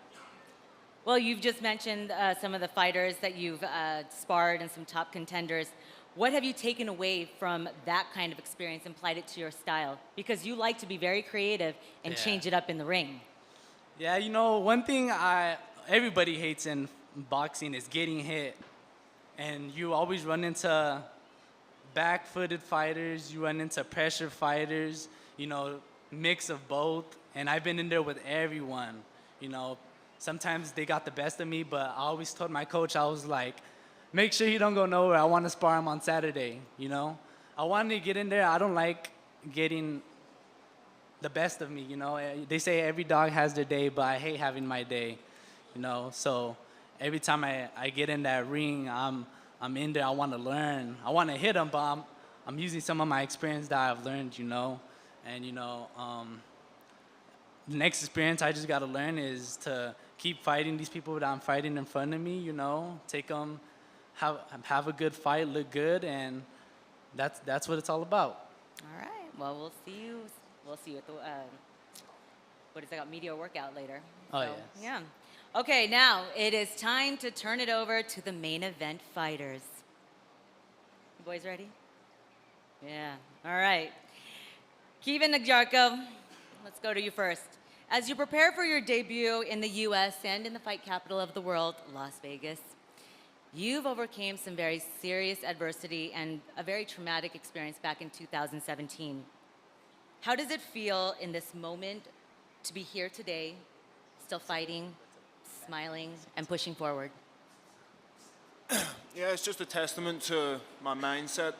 Well, you've just mentioned some of the fighters that you've sparred and some top contenders. What have you taken away from that kind of experience and applied it to your style? Because you like to be very creative and change it up in the ring. Yeah, you know, one thing everybody hates in boxing is getting hit. And you always run into back-footed fighters, you run into pressure fighters, you know, mix of both. And I've been in there with everyone, you know. Sometimes they got the best of me, but I always told my coach, I was like, make sure he don't go nowhere. I want to spar him on Saturday, you know. I wanted to get in there. I don't like getting the best of me, you know. They say every dog has their day, but I hate having my day, you know. So every time I get in that ring, I'm in there. I want to learn. I want to hit them, but I'm using some of my experience that I've learned, you know. And, you know, the next experience I just got to learn is to keep fighting these people that I'm fighting in front of me, you know. Take them, have a good fight, look good, and that's what it's all about. All right. Well, we'll see you at the what is that, media workout later. Oh, so, yes. Yeah. Okay, now it is time to turn it over to the main event fighters. You boys ready? Yeah. All right. Kevin Agyarko, let's go to you first. As you prepare for your debut in the U.S. and in the fight capital of the world, Las Vegas, You've overcame some very serious adversity and a very traumatic experience back in 2017. How does it feel in this moment to be here today, still fighting, smiling, and pushing forward? Yeah, it's just a testament to my mindset.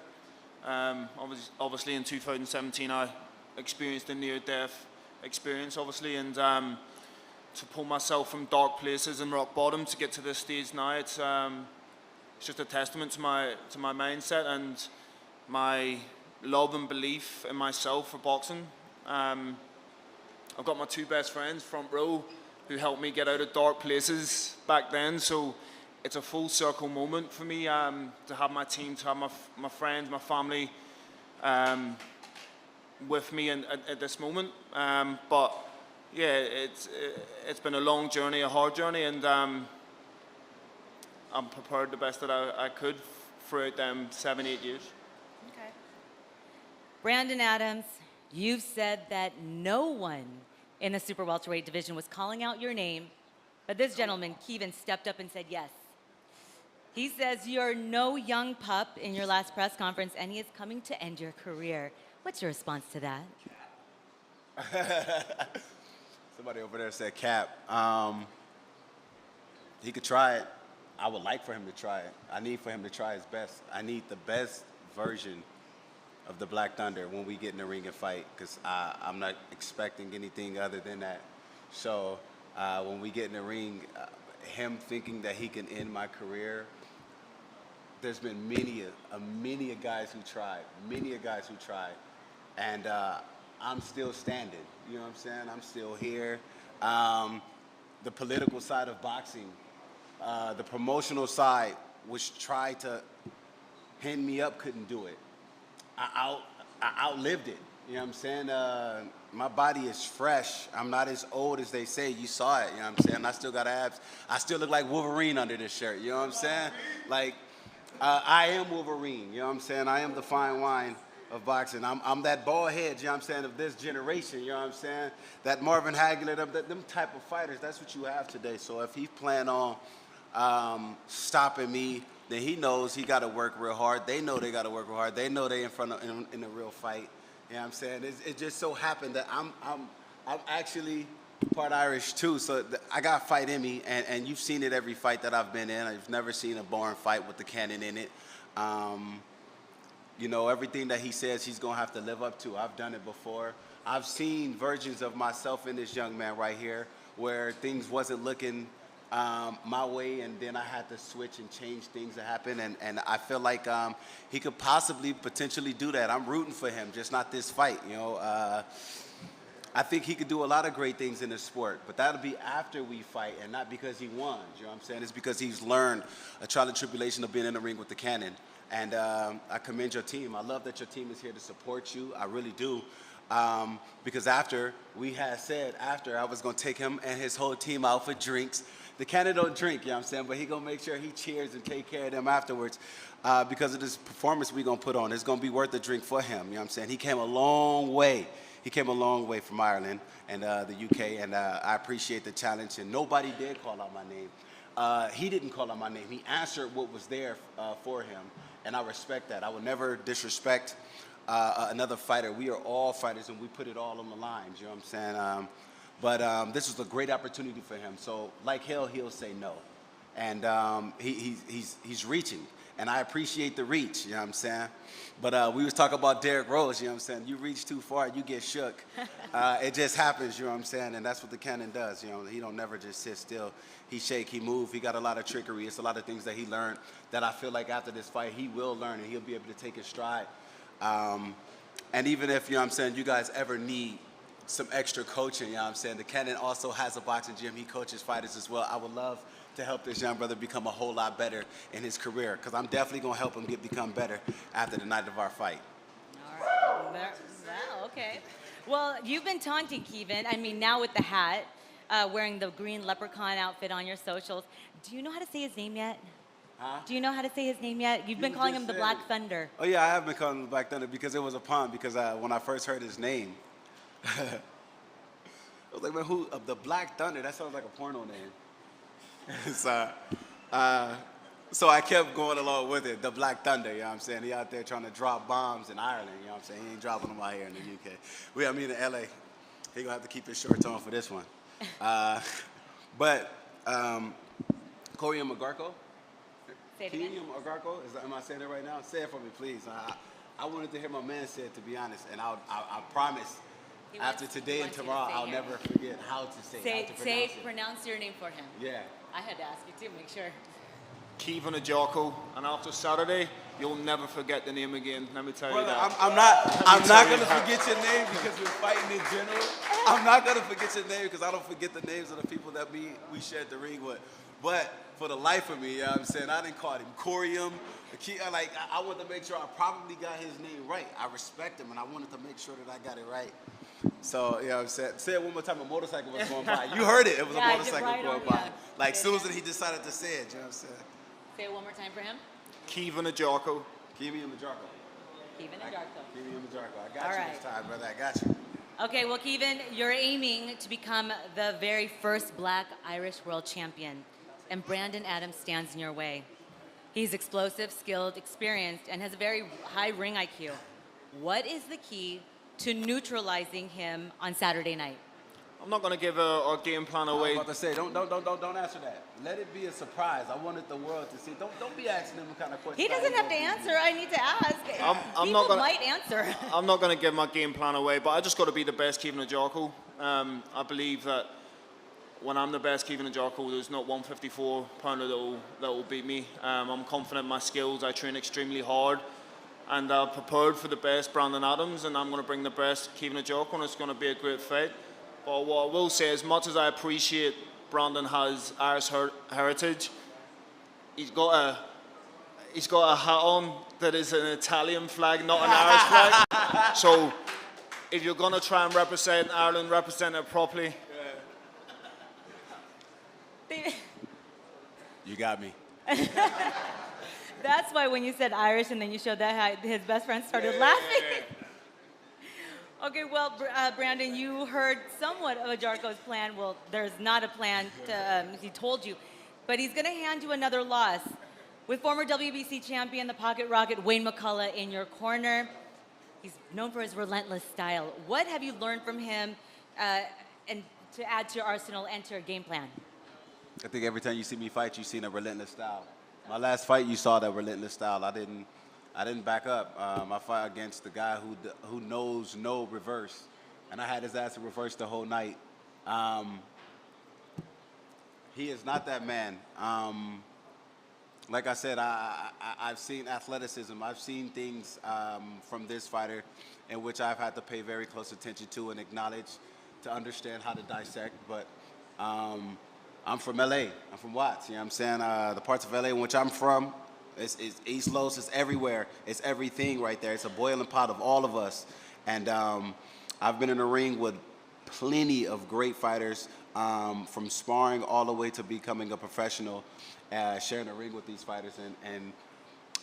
Obviously, in 2017, I experienced a near-death experience, obviously, and to pull myself from dark places and rock bottom to get to this stage now, it's just a testament to my mindset and my love and belief in myself for boxing. I've got my two best friends, front row, who helped me get out of dark places back then. So it's a full circle moment for me to have my team, to have my friends, my family with me at this moment. But yeah, it's been a long journey, a hard journey, and I'm prepared the best that I could throughout them 7-8 years. Okay. Brandon Adams, you've said that no one in the super welterweight division was calling out your name, but this gentleman, Kevin, stepped up and said yes. He says you're no young pup in your last press conference, and he is coming to end your career. What's your response to that? Somebody over there said cap. He could try it. I would like for him to try it. I need for him to try his best. I need the best version of the Black Thunder when we get in the ring and fight, because I'm not expecting anything other than that. So when we get in the ring, him thinking that he can end my career, there's been many guys who tried, and I'm still standing. You know what I'm saying? I'm still here. The political side of boxing, the promotional side, which tried to hand me up, couldn't do it. I outlived it. You know what I'm saying? My body is fresh. I'm not as old as they say. You saw it. You know what I'm saying? I still got abs. I still look like Wolverine under this shirt. You know what I'm saying? Like, I am Wolverine. You know what I'm saying? I am the fine wine of boxing. I'm that bald head, you know what I'm saying, of this generation. You know what I'm saying? That Marvin Hagler, them type of fighters, that's what you have today. So if he plan on stopping me, then he knows he got to work real hard. They know they got to work real hard. They know they in a real fight. You know what I'm saying? It just so happened that I'm actually part Irish too, so I got fight in me, and you've seen it every fight that I've been in. I've never seen a boring fight with the cannon in it. You know, everything that he says he's gonna have to live up to, I've done it before. I've seen versions of myself in this young man right here where things wasn't looking my way, and then I had to switch and change things that happened, and I feel like he could potentially do that. I'm rooting for him, just not this fight, you know. I think he could do a lot of great things in the sport, but that'll be after we fight, and not because he won, you know what I'm saying? It's because he's learned a trial and tribulation of being in the ring with the cannon. And I commend your team. I love that your team is here to support you. I really do. Because after I was going to take him and his whole team out for drinks. The cannon don't drink, you know what I'm saying? But he going to make sure he cheers and take care of them afterwards because of this performance we going to put on. It's going to be worth a drink for him, you know what I'm saying? He came a long way. He came a long way from Ireland and the UK, and I appreciate the challenge. And nobody did call out my name. He didn't call out my name. He answered what was there for him, and I respect that. I would never disrespect another fighter. We are all fighters, and we put it all on the lines, you know what I'm saying? But this was a great opportunity for him. So like hell, he'll say no. And he's reaching, and I appreciate the reach, you know what I'm saying? But we was talking about Derrick Rose, you know what I'm saying? You reach too far, you get shook. It just happens, you know what I'm saying? And that's what the cannon does, you know? He don't never just sit still. He shake, he move, he got a lot of trickery. It's a lot of things that he learned that I feel like after this fight, he will learn, and he'll be able to take his stride. And even if, you know what I'm saying, you guys ever need some extra coaching, you know what I'm saying? The cannon also has a boxing gym. He coaches fighters as well. I would love to help this young brother become a whole lot better in his career, because I'm definitely going to help him become better after the night of our fight. All right. Wow, okay. Well, you've been taunting Kevin, I mean, now with the hat, wearing the green leprechaun outfit on your socials. Do you know how to say his name yet? Huh? Do you know how to say his name yet? You've been calling him the Black Thunder. Oh, yeah, I have been calling him the Black Thunder because it was a pun, because when I first heard his name, I was like, man, who? The Black Thunder, that sounds like a porno name. So, So I kept going along with it. The Black Thunder, you know what I'm saying? He out there trying to drop bombs in Ireland, you know what I'm saying? He ain't dropping them out here in the UK. I mean in LA. He gonna have to keep his shorts on for this one. But Corey and Agyarko? Say it again. Agyarko? Am I saying it right now? Say it for me, please. I wanted to hear my man say it, to be honest, and I promise after today and tomorrow, I'll never forget how to say it, how to pronounce your name for him. Yeah. I had to ask you too, make sure. Kevin Agyarko, and after Saturday, you'll never forget the name again. Let me tell Brother, you that. I'm not gonna forget your name because we're fighting in general. I'm not gonna forget your name because I don't forget the names of the people that we shared the ring with. But for the life of me, you know what I'm saying, I didn't call him Corium. I wanted to make sure I probably got his name right. I respect him, and I wanted to make sure that I got it right. So, you know what I'm saying? Say it one more time, a motorcycle was going by. You heard it, it was a motorcycle going by. Like, as soon as he decided to say it, you know what I'm saying? Say it one more time for him. Kevin Agyarko. Kevin Agyarko. Kevin Agyarko. Kevin Agyarko. I got All you right. this time, brother. I got you. Okay, well, Kevin, you're aiming to become the very first Black Irish world champion, and Brandon Adams stands in your way. He's explosive, skilled, experienced, and has a very high ring IQ. What is the key to neutralizing him on Saturday night? I'm not going to give a game plan away. I was about to say, don't answer that. Let it be a surprise. I wanted the world to see. Don't be asking him what kind of questions. He doesn't have to answer. I need to ask. I'm People not gonna, might answer. I'm not going to give my game plan away, but I just got to be the best Kevin Agyarko. I believe that when I'm the best Kevin Agyarko, there's not 154-pounder that will beat me. I'm confident in my skills. I train extremely hard. And I'm prepared for the best Brandon Adams, and I'm going to bring the best Kevin Agyarko, and it's going to be a great fight. But what I will say, as much as I appreciate Brandon has Irish heritage, he's got a hat on that is an Italian flag, not an Irish flag. So if you're going to try and represent Ireland, represent it properly. You got me. That's why when you said Irish and then you showed that, his best friend started laughing. Okay, well, Brandon, you heard somewhat of Agyarko's plan. Well, there's not a plan, he told you. But he's going to hand you another loss. With former WBC champion, the Pocket Rocket, Wayne McCullough, in your corner. He's known for his relentless style. What have you learned from him and to add to your arsenal and to your game plan? I think every time you see me fight, you've seen a relentless style. My last fight, you saw that relentless style. I didn't back up. I fought against the guy who knows no reverse, and I had his ass in reverse the whole night. He is not that man. Like I said, I've seen athleticism. I've seen things from this fighter in which I've had to pay very close attention to and acknowledge to understand how to dissect. But I'm from LA. I'm from Watts. You know what I'm saying? The parts of LA in which I'm from, it's East Los. It's everywhere. It's everything right there. It's a boiling pot of all of us. And I've been in the ring with plenty of great fighters, from sparring all the way to becoming a professional, sharing a ring with these fighters. And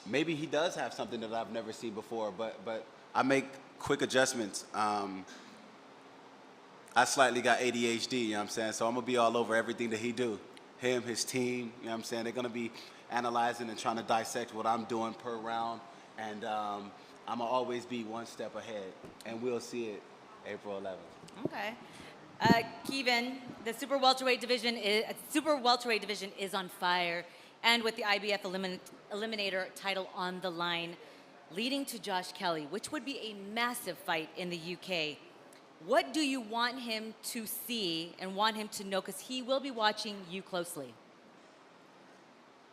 maybe he does have something that I've never seen before, but I make quick adjustments. I slightly got ADHD, you know what I'm saying? So I'm going to be all over everything that he do. Him, his team, you know what I'm saying? They're going to be analyzing and trying to dissect what I'm doing per round. And I'm going to always be one step ahead. And we'll see it April 11th. Okay. Kevin, the super welterweight division is on fire. And with the IBF Eliminator title on the line, leading to Josh Kelly, which would be a massive fight in the UK. What do you want him to see and want him to know? Because he will be watching you closely.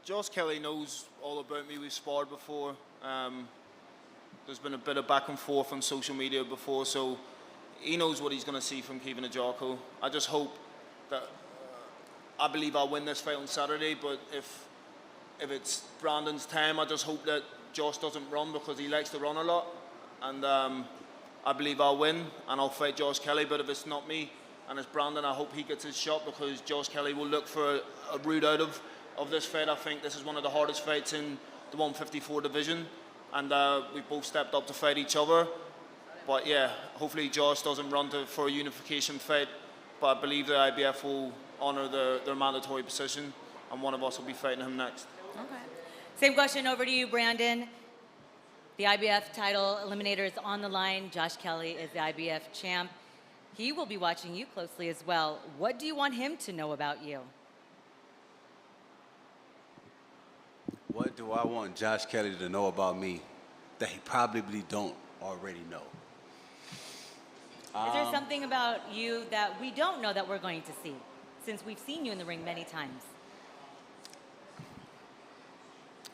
Josh Kelly knows all about me. We've sparred before. There's been a bit of back and forth on social media before, so he knows what he's going to see from Kevin Agyarko. I just hope that I believe I'll win this fight on Saturday, but if it's Brandon's time, I just hope that Josh doesn't run because he likes to run a lot. And I believe I'll win and I'll fight Josh Kelly, but if it's not me and it's Brandon, I hope he gets his shot because Josh Kelly will look for a route out of this fight. I think this is one of the hardest fights in the 154 division, and we both stepped up to fight each other. But yeah, hopefully Josh doesn't run for a unification fight, but I believe the IBF will honour their mandatory position and one of us will be fighting him next. Okay. Same question over to you, Brandon. The IBF title eliminator is on the line. Josh Kelly is the IBF champ. He will be watching you closely as well. What do you want him to know about you? What do I want Josh Kelly to know about me that he probably don't already know? Is there something about you that we don't know that we're going to see, since we've seen you in the ring many times?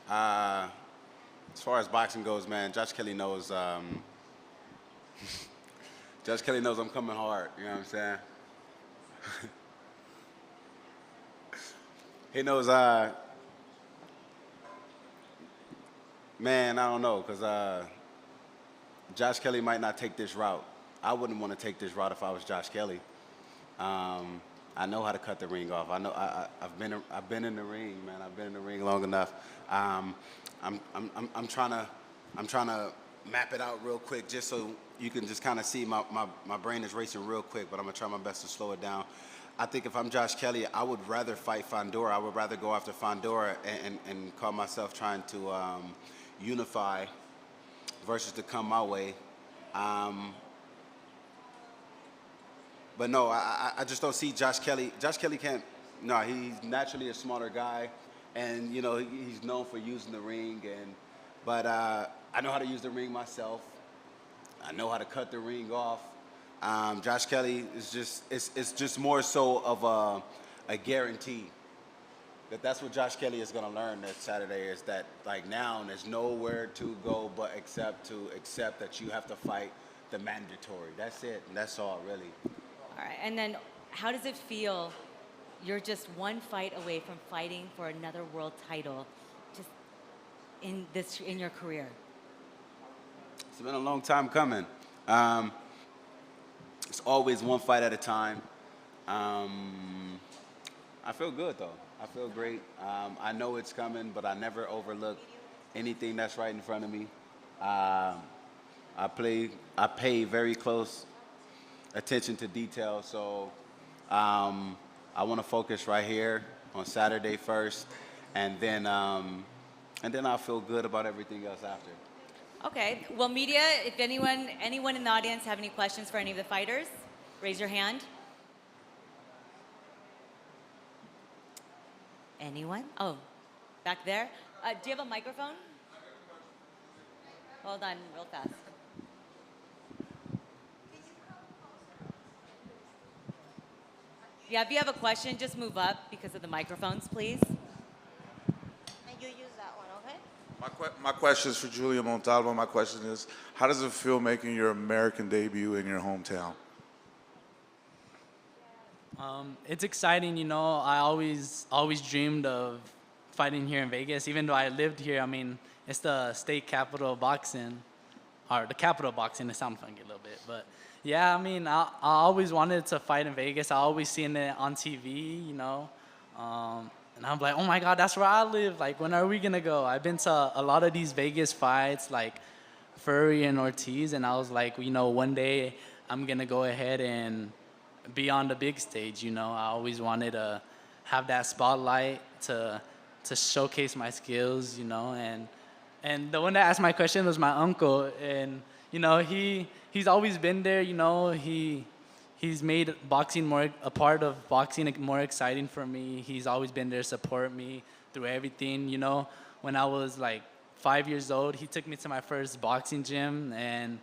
As far as boxing goes, man, Josh Kelly knows. Josh Kelly knows I'm coming hard. You know what I'm saying? He knows. Man, I don't know, cause Josh Kelly might not take this route. I wouldn't want to take this route if I was Josh Kelly. I know how to cut the ring off. I know. I've been in the ring, man. I've been in the ring long enough. I'm trying to map it out real quick, just so you can just kind of see my brain is racing real quick. But I'm gonna try my best to slow it down. I think if I'm Josh Kelly, I would rather fight Fondora. I would rather go after Fondora and call myself trying to unify versus to come my way. But no, I just don't see Josh Kelly. Josh Kelly can't. No, he's naturally a smarter guy, and you know he's known for using the ring. But I know how to use the ring myself. I know how to cut the ring off. Josh Kelly is just more so of a guarantee. That's what Josh Kelly is going to learn this Saturday, is that like now there's nowhere to go but except to accept that you have to fight the mandatory. That's it. And that's all, really. All right, and then how does it feel? You're just one fight away from fighting for another world title, just in your career. It's been a long time coming. It's always one fight at a time. I feel good though. I feel great. I know it's coming, but I never overlook anything that's right in front of me. I pay very close attention to detail, so I want to focus right here on Saturday first, and then I'll feel good about everything else after. Okay, well, media, if anyone in the audience have any questions for any of the fighters, raise your hand. Anyone? Oh, back there. Do you have a microphone? Hold on, real fast. Yeah, if you have a question, just move up because of the microphones, please. And you use that one, okay? My question is for Julia Montalvo. My question is, how does it feel making your American debut in your hometown? It's exciting, you know. I always dreamed of fighting here in Vegas, even though I lived here. I mean, it's the state capital of boxing, or the capital of boxing. It sounds funky a little bit, but yeah, I mean, I always wanted to fight in Vegas. I always seen it on TV, you know. And I'm like, oh my God, that's where I live. Like, when are we gonna go? I've been to a lot of these Vegas fights, like Furry and Ortiz, and I was like, you know, one day I'm gonna go ahead and be on the big stage, you know. I always wanted to have that spotlight to showcase my skills, you know. And the one that asked my question was my uncle, and you know, he's always been there, you know. He's made boxing a part of boxing more exciting for me. He's always been there to support me through everything, you know. When I was like 5 years old, he took me to my first boxing gym, and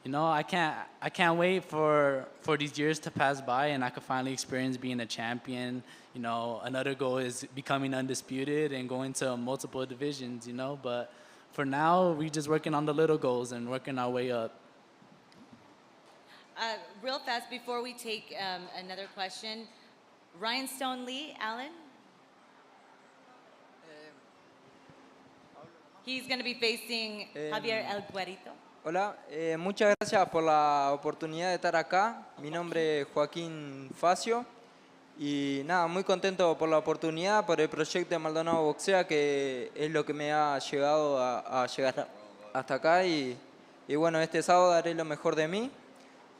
you know, I can't wait for these years to pass by and I could finally experience being a champion. You know, another goal is becoming undisputed and going to multiple divisions, you know. But for now, we're just working on the little goals and working our way up. Real fast, before we take another question, Ryan Stone Lee, Alan? He's going to be facing Javier El Guerito. Hola, muchas gracias por la oportunidad de estar acá. Mi nombre es Joaquín Facio y nada, muy contento por la oportunidad, por el proyecto de Maldonado Boxea, que es lo que me ha llevado a llegar hasta acá y bueno, este sábado daré lo mejor de mí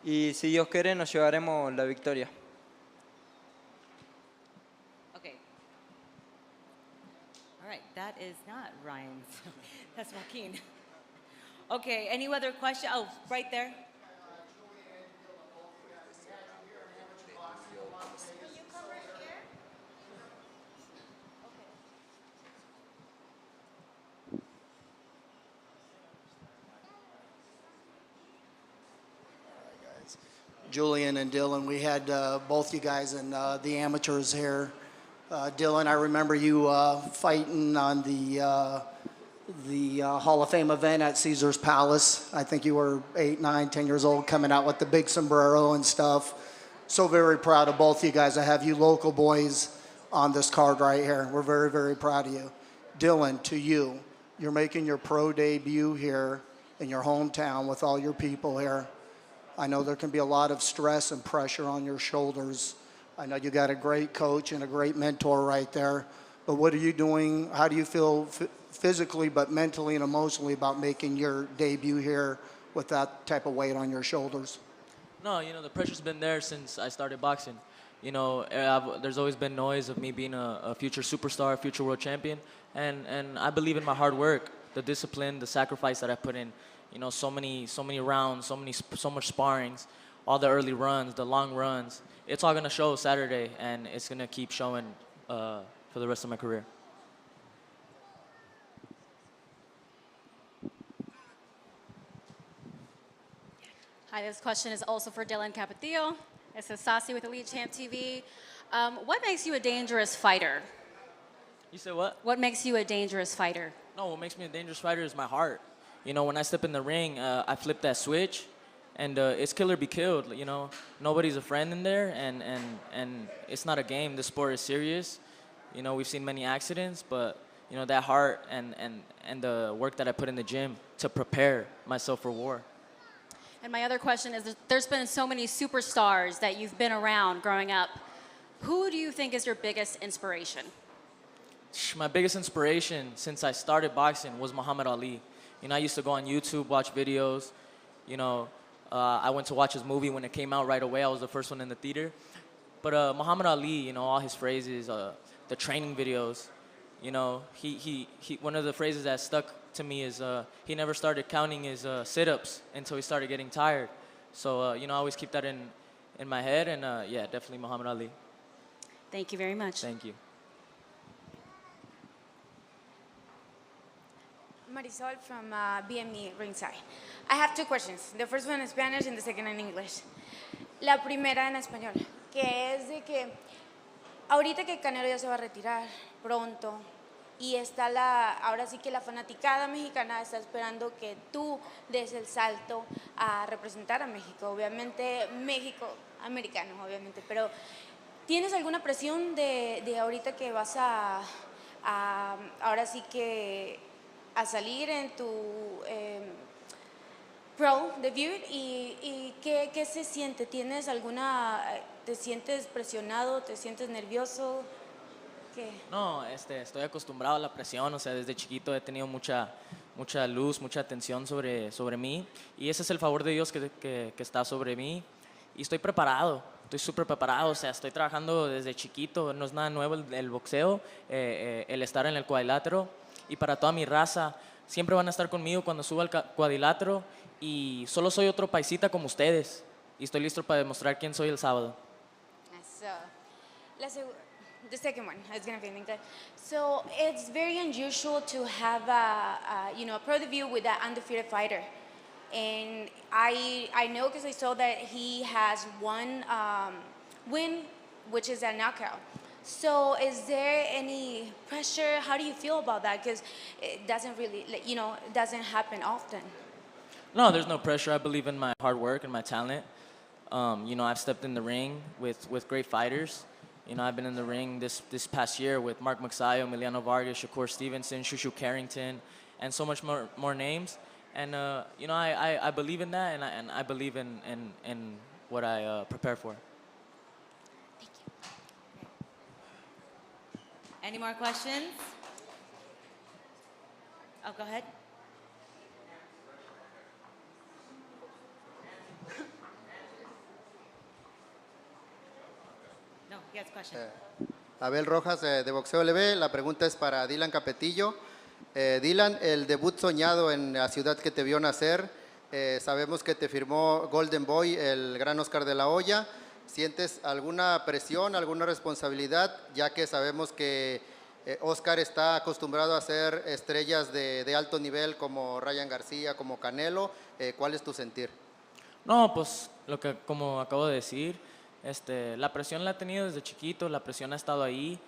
y si Dios quiere nos llevaremos la victoria. Okay. All right, that is not Ryan That's Joaquin. Okay, any other question? Oh, right there. Julian and Dylan, we had both you guys and the amateurs here. Dylan, I remember you fighting on the Hall of Fame event at Caesar's Palace. I think you were 8, 9, 10 years old, coming out with the big sombrero and stuff. So very proud of both you guys. I have you local boys on this card right here. We're very, very proud of you. Dylan, to you, you're making your pro debut here in your hometown with all your people here. I know there can be a lot of stress and pressure on your shoulders. I know you got a great coach and a great mentor right there. But what are you doing? How do you feel physically, but mentally and emotionally about making your debut here with that type of weight on your shoulders? No, the pressure's been there since I started boxing. There's always been noise of me being a future superstar, a future world champion. And I believe in my hard work, the discipline, the sacrifice that I put in. So many rounds, so much sparrings, all the early runs, the long runs. It's all gonna show Saturday, and it's gonna keep showing for the rest of my career. Hi, this question is also for Dylan Capetillo. This is Sasi with Elite Champ TV. What makes you a dangerous fighter? You said what? What makes you a dangerous fighter? No, what makes me a dangerous fighter is my heart. When I step in the ring, I flip that switch, and it's kill or be killed. Nobody's a friend in there, and it's not a game. The sport is serious. We've seen many accidents, but that heart and the work that I put in the gym to prepare myself for war. And my other question is, there's been so many superstars that you've been around growing up. Who do you think is your biggest inspiration? My biggest inspiration since I started boxing was Muhammad Ali. I used to go on YouTube, watch videos. I went to watch his movie when it came out right away. I was the first one in the theater. But Muhammad Ali, all his phrases, the training videos, he one of the phrases that stuck to me is he never started counting his sit-ups until he started getting tired. So, I always keep that in my head. And, yeah, definitely Muhammad Ali. Thank you very much. Thank you. Marisol from BME Ringside. I have two questions. The first one in Spanish and the second in English. La primera en español, que es de que ahorita que Canelo ya se va a retirar pronto y está ahora sí que la fanaticada mexicana está esperando que tú des el salto a representar a México. Obviamente México, americano, obviamente, pero ¿tienes alguna presión de ahorita que vas a ahora sí que a salir en tu pro debut y ¿qué se siente? ¿Tienes te sientes presionado, te sientes nervioso? ¿Qué? No, estoy acostumbrado a la presión, desde chiquito he tenido mucha luz, mucha atención sobre mí y ese es el favor de Dios que está sobre mí y estoy preparado. Estoy súper preparado, estoy trabajando desde chiquito, no es nada nuevo el boxeo, el estar en el cuadrilátero. Y para toda mi raza, siempre van a estar conmigo cuando suba al cuadrilátero y solo soy otro paisita como ustedes y estoy listo para demostrar quién soy el sábado. The second one is going to be in English. So it's very unusual to have a pro debut with an undefeated fighter. And I know because I saw that he has one win, which is a knockout. So is there any pressure? How do you feel about that? Because it doesn't really, it doesn't happen often. No, there's no pressure. I believe in my hard work and my talent. I've stepped in the ring with great fighters. I've been in the ring this past year with Mark Magsayo, Emiliano Vargas, Shakur Stevenson, Shushu Carrington, and so much more names. And, I believe in that, and I believe in what I prepare for. Any more questions? Oh, go ahead. No, he has a question. Abel Rojas de Boxeo LB. La pregunta es para Dylan Capetillo. Dylan, el debut soñado en la ciudad que te vio nacer, sabemos que te firmó Golden Boy, el gran Oscar de la Hoya. ¿Sientes alguna presión, alguna responsabilidad, ya que sabemos que Oscar está acostumbrado a hacer estrellas de alto nivel como Ryan García, como Canelo? ¿Cuál es tu sentir? No, pues como acabo de decir, la presión la he tenido desde chiquito, la presión ha estado ahí,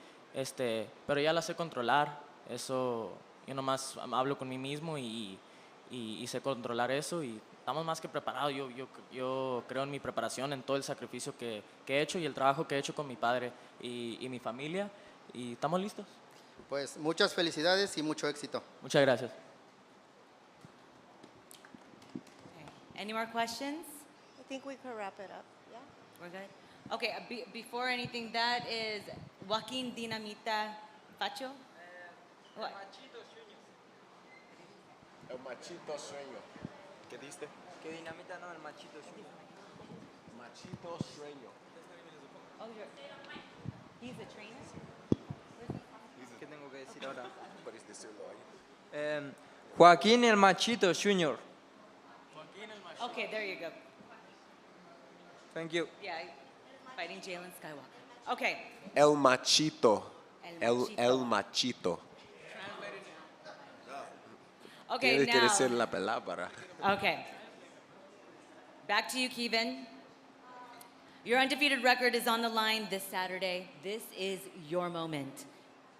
pero ya la sé controlar. Eso, yo nomás hablo con mí mismo y sé controlar eso y estamos más que preparados. Yo creo en mi preparación, en todo el sacrificio que he hecho y el trabajo que he hecho con mi padre y mi familia y estamos listos. Pues muchas felicidades y mucho éxito. Muchas gracias. Any more questions? I think we could wrap it up. Yeah? We're good? Okay, before anything, that is Joaquin Dinamita Facho? What? El machito sueño. ¿Qué diste? Que dinamita no, el machito sueño. Machito sueño. Oh, he's a trainer? ¿Qué tengo que decir ahora? Puedes decirlo ahí. Joaquín el Machito Jr. Okay, there you go. Thank you. Yeah, fighting Jalen Skywalker. Okay. El machito. El El machito. Okay, Tienes que now. decir la palabra. Okay. Back to you, Kevin. Your undefeated record is on the line this Saturday. This is your moment.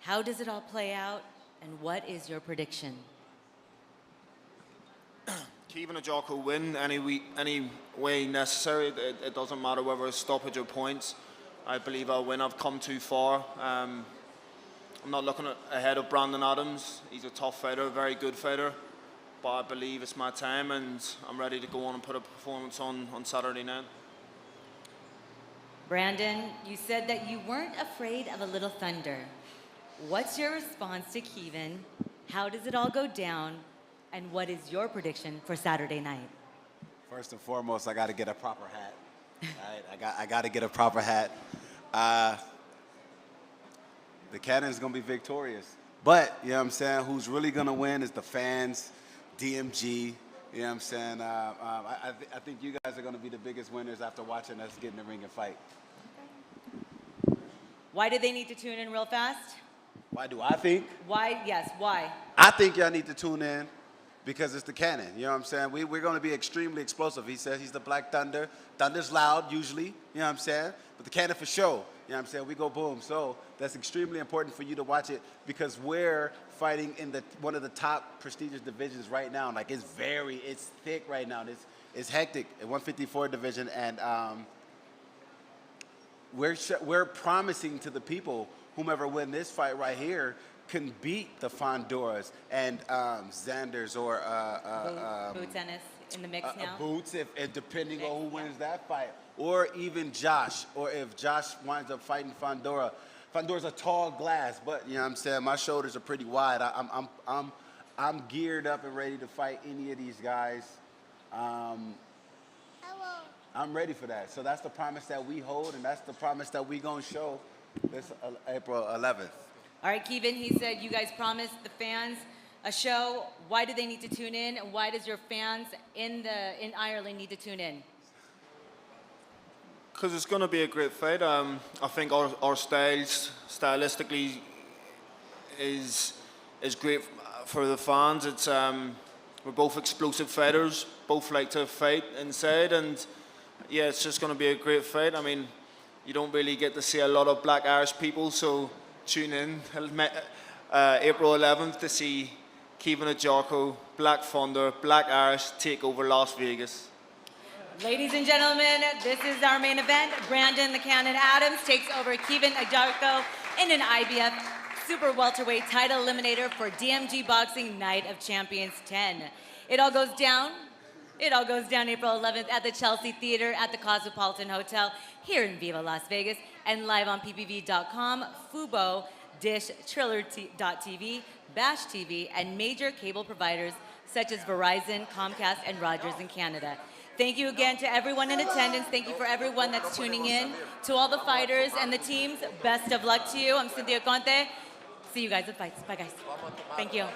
How does it all play out, and what is your prediction? Kevin Agyarko win any way necessary. It doesn't matter whether it's stoppage or points. I believe I'll win. I've come too far. I'm not looking ahead of Brandon Adams. He's a tough fighter, a very good fighter. But I believe it's my time, and I'm ready to go on and put a performance on Saturday night. Brandon, you said that you weren't afraid of a little thunder. What's your response to Kevin? How does it all go down? And what is your prediction for Saturday night? First and foremost, I got to get a proper hat. Right? I got to get a proper hat. The Cannon's going to be victorious. But, you know what I'm saying, who's really going to win is the fans, DMG. You know what I'm saying? I think you guys are going to be the biggest winners after watching us get in the ring and fight. Why do they need to tune in real fast? Why do I think? Why? Yes, why? I think y'all need to tune in because it's the Cannon. You know what I'm saying? We're going to be extremely explosive. He says he's the Black Thunder. Thunder's loud usually, you know what I'm saying? But the Cannon for show, you know what I'm saying? We go boom. So that's extremely important for you to watch it because we're fighting in one of the top prestigious divisions right now. Like it's thick right now. It's hectic at 154 division, and we're promising to the people, whomever win this fight right here, can beat the Fondoras and Xanders or Boots Ennis in the mix now. Boots, if depending on who wins that fight, or even Josh, or if Josh winds up fighting Fondora. Fondora's a tall glass, but you know what I'm saying, my shoulders are pretty wide. I'm geared up and ready to fight any of these guys. I'm ready for that. So that's the promise that we hold, and that's the promise that we gonna show this April 11th. All right, Kevin, he said you guys promised the fans a show. Why do they need to tune in? And why does your fans in Ireland need to tune in? Because it's going to be a great fight. I think our stylistically is great for the fans. It's we're both explosive fighters, both like to fight inside, and yeah, it's just going to be a great fight. I mean, you don't really get to see a lot of Black Irish people, so tune in April 11th to see Kevin Agyarko, Black Thunder, Black Irish take over Las Vegas. Ladies and gentlemen, this is our main event. Brandon the Cannon Adams takes over Kevin Agyarko in an IBF Super Welterweight title eliminator for DMG Boxing Night of Champions 10. It all goes down April 11th at the Chelsea Theater at the Cosmopolitan Hotel here in Viva Las Vegas and live on ppv.com, Fubo, Dish, Triller.tv, Bash TV, and major cable providers such as Verizon, Comcast, and Rogers in Canada. Thank you again to everyone in attendance. Thank you for everyone that's tuning in. To all the fighters and the teams, best of luck to you. I'm Cynthia Conte. See you guys at fights. Bye, guys. Thank you.